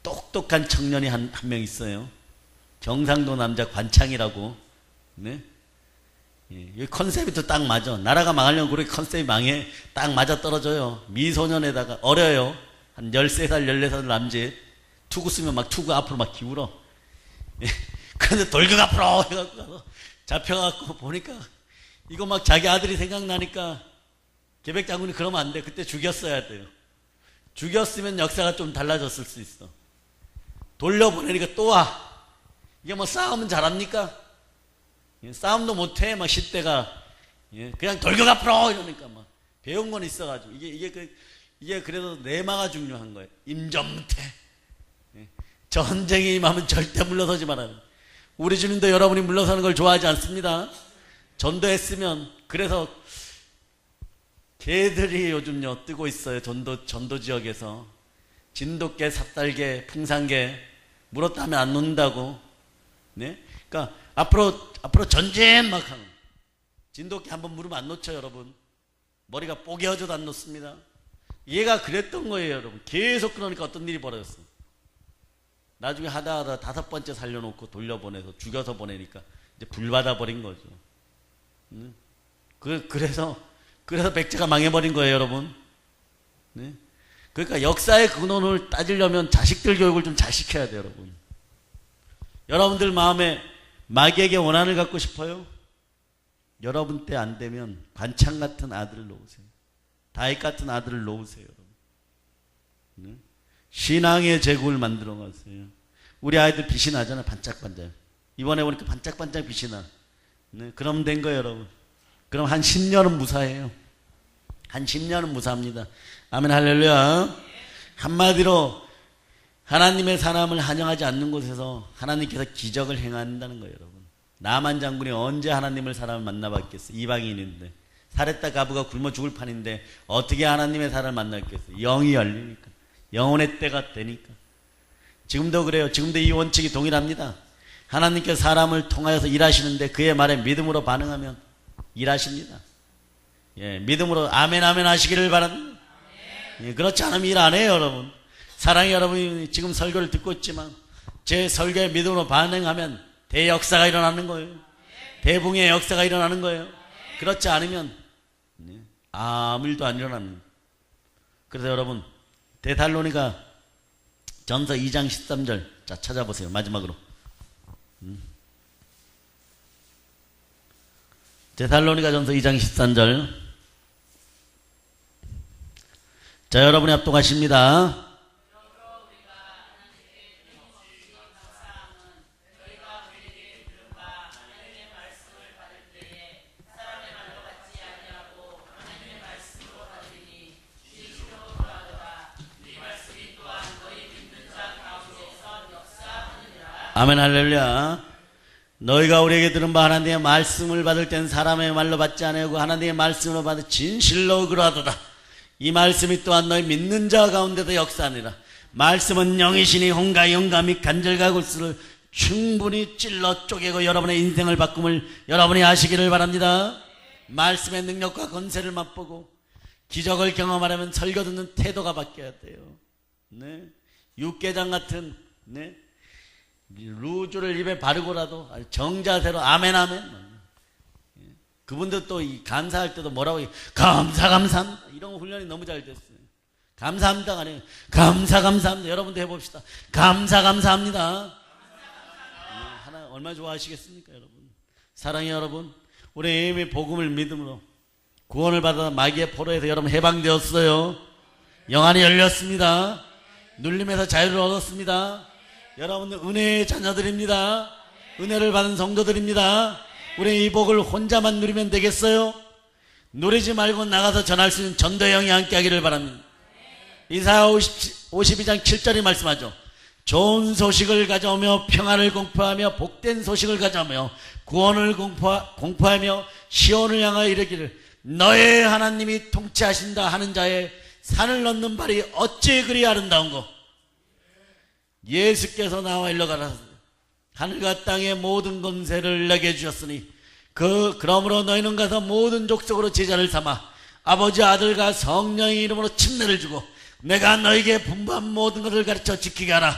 똑똑한 청년이 한 명 있어요. 경상도 남자 관창이라고. 네? 이 컨셉이 또 딱 맞아. 나라가 망하려면 그렇게 컨셉이 망해. 딱 맞아 떨어져요. 미소년에다가 어려요. 한 13살, 14살 남자. 투구 쓰면 막 투구 앞으로 막 기울어. 그런데 돌격 앞으로 해갖고 잡혀갖고 보니까 이거 막 자기 아들이 생각나니까 계백 장군이 그러면 안 돼. 그때 죽였어야 돼요. 죽였으면 역사가 좀 달라졌을 수 있어. 돌려보내니까 또 와. 이게 뭐 싸움은 잘합니까? 싸움도 못해. 막 10대가 그냥 돌격 앞으로 이러니까 막 배운 건 있어가지고 이게 그래도 내마가 중요한 거예요. 임전무태. 전쟁이 임하면 절대 물러서지 말아요. 우리 주님도 여러분이 물러서는 걸 좋아하지 않습니다. 전도했으면. 그래서 개들이 요즘요 뜨고 있어요. 전도 지역에서 진돗개, 삽살개, 풍산개 물었다 하면 안 놓는다고. 네? 그러니까 앞으로 전쟁 막 하는. 진돗개 한번 물으면 안 놓죠, 여러분. 머리가 뽀개어져도 안 놓습니다. 얘가 그랬던 거예요, 여러분. 계속 그러니까 어떤 일이 벌어졌어. 나중에 하다 5번째 살려놓고 돌려보내서 죽여서 보내니까 이제 불받아 버린 거죠. 그래서 백제가 망해버린 거예요, 여러분. 네? 그러니까 역사의 근원을 따지려면 자식들 교육을 좀 잘 시켜야 돼요, 여러분. 여러분들 마음에 마귀에게 원한을 갖고 싶어요? 여러분 때 안 되면 관창 같은 아들을 놓으세요. 다윗 같은 아들을 놓으세요, 여러분. 네? 신앙의 제국을 만들어 가세요. 우리 아이들 빛이 나잖아요. 반짝반짝. 이번에 보니까 반짝반짝 빛이 나. 네? 그럼 된 거예요, 여러분. 그럼 한 10년은 무사해요. 한 10년은 무사합니다. 아멘, 할렐루야. 한마디로 하나님의 사람을 환영하지 않는 곳에서 하나님께서 기적을 행한다는 거예요, 여러분. 나만 장군이 언제 하나님을 사람을 만나봤겠어? 이방인인데 살했다 가부가 굶어 죽을 판인데 어떻게 하나님의 사람을 만났겠어? 영이 열리니까, 영혼의 때가 되니까. 지금도 그래요. 지금도 이 원칙이 동일합니다. 하나님께 사람을 통하여서 일하시는데 그의 말에 믿음으로 반응하면 일하십니다. 예, 믿음으로 아멘 아멘 하시기를 바랍니다. 예, 그렇지 않으면 일 안 해요, 여러분. 사랑의 여러분이 지금 설교를 듣고 있지만 제 설교에 믿음으로 반응하면 대역사가 일어나는 거예요. 대붕의 역사가 일어나는 거예요. 그렇지 않으면 아무 일도 안 일어나는 거예요. 그래서 여러분, 데살로니가 전서 2장 13절 자 찾아보세요. 마지막으로 데살로니가 전서 2장 13절. 자, 여러분이 합독하십니다. 아멘 할렐루야. 너희가 우리에게 들은 바 하나님의 말씀을 받을 땐 사람의 말로 받지 아니하고 하나님의 말씀으로 받을 진실로 그러하도다. 이 말씀이 또한 너희 믿는 자 가운데도 역사하니라. 말씀은 영이시니 혼과 영과 및 간절과 골수를 충분히 찔러 쪼개고 여러분의 인생을 바꿈을 여러분이 아시기를 바랍니다. 말씀의 능력과 권세를 맛보고 기적을 경험하려면 설교 듣는 태도가 바뀌어야 돼요. 네. 육개장 같은 루즈를 입에 바르고라도 정자세로 아멘 아멘. 그분들 또 감사할 때도 뭐라고 감사합니다 이런 훈련이 너무 잘 됐어요. 감사합니다가 아니에요. 감사합니다. 여러분도 해봅시다. 감사합니다. 하나 얼마나 좋아하시겠습니까, 여러분? 사랑해 여러분, 우리 이미 복음을 믿음으로 구원을 받아 마귀의 포로에서 여러분 해방되었어요. 영안이 열렸습니다. 눌림에서 자유를 얻었습니다. 여러분들 은혜의 자녀들입니다. 은혜를 받은 성도들입니다. 우리 이 복을 혼자만 누리면 되겠어요? 누리지 말고 나가서 전할 수 있는 전도의 영이 함께 하기를 바랍니다. 이사야 52장 7절이 말씀하죠. 좋은 소식을 가져오며 평안을 공포하며 복된 소식을 가져오며 구원을 공포하며 시온을 향하여 이르기를 너의 하나님이 통치하신다 하는 자의 산을 넘는 발이 어찌 그리 아름다운고. 예수께서 나와 일러가라. 하늘과 땅의 모든 권세를 내게 주셨으니 그러므로 너희는 가서 모든 족속으로 제자를 삼아 아버지 아들과 성령의 이름으로 침례를 주고 내가 너희에게 분부한 모든 것을 가르쳐 지키게 하라.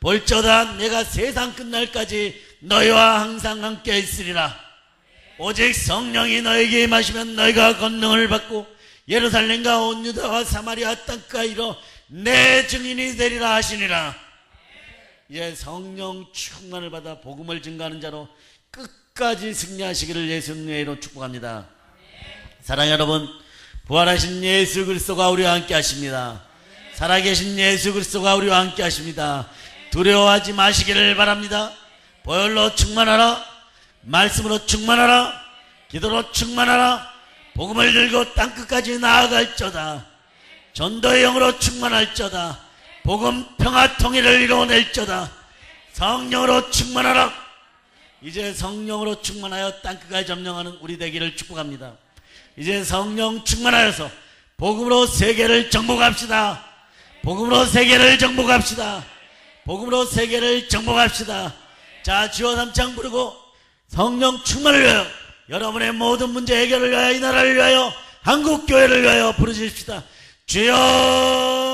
볼지어다 내가 세상 끝날까지 너희와 항상 함께 있으리라. 오직 성령이 너희에게 임하시면 너희가 권능을 받고 예루살렘과 온 유다와 사마리아 땅까지 이르러 내 증인이 되리라 하시니라. 예, 성령 충만을 받아 복음을 증거하는 자로 끝까지 승리하시기를 예수님의 이름으로 축복합니다. 사랑하는 여러분, 부활하신 예수 그리스도가 우리와 함께 하십니다. 살아계신 예수 그리스도가 우리와 함께 하십니다. 두려워하지 마시기를 바랍니다. 보혈로 충만하라. 말씀으로 충만하라. 기도로 충만하라. 복음을 들고 땅끝까지 나아갈저다. 전도의 영으로 충만할저다. 복음 평화 통일을 이루어낼저다. 성령으로 충만하라. 이제 성령으로 충만하여 땅끝까지 점령하는 우리 되기를 축복합니다. 이제 성령 충만하여서 복음으로 세계를 정복합시다. 복음으로 세계를 정복합시다. 복음으로 세계를 정복합시다. 자, 주여 삼창 부르고 성령 충만을 위하여 여러분의 모든 문제 해결을 위하여 이 나라를 위하여 한국교회를 위하여 부르십시다. 주여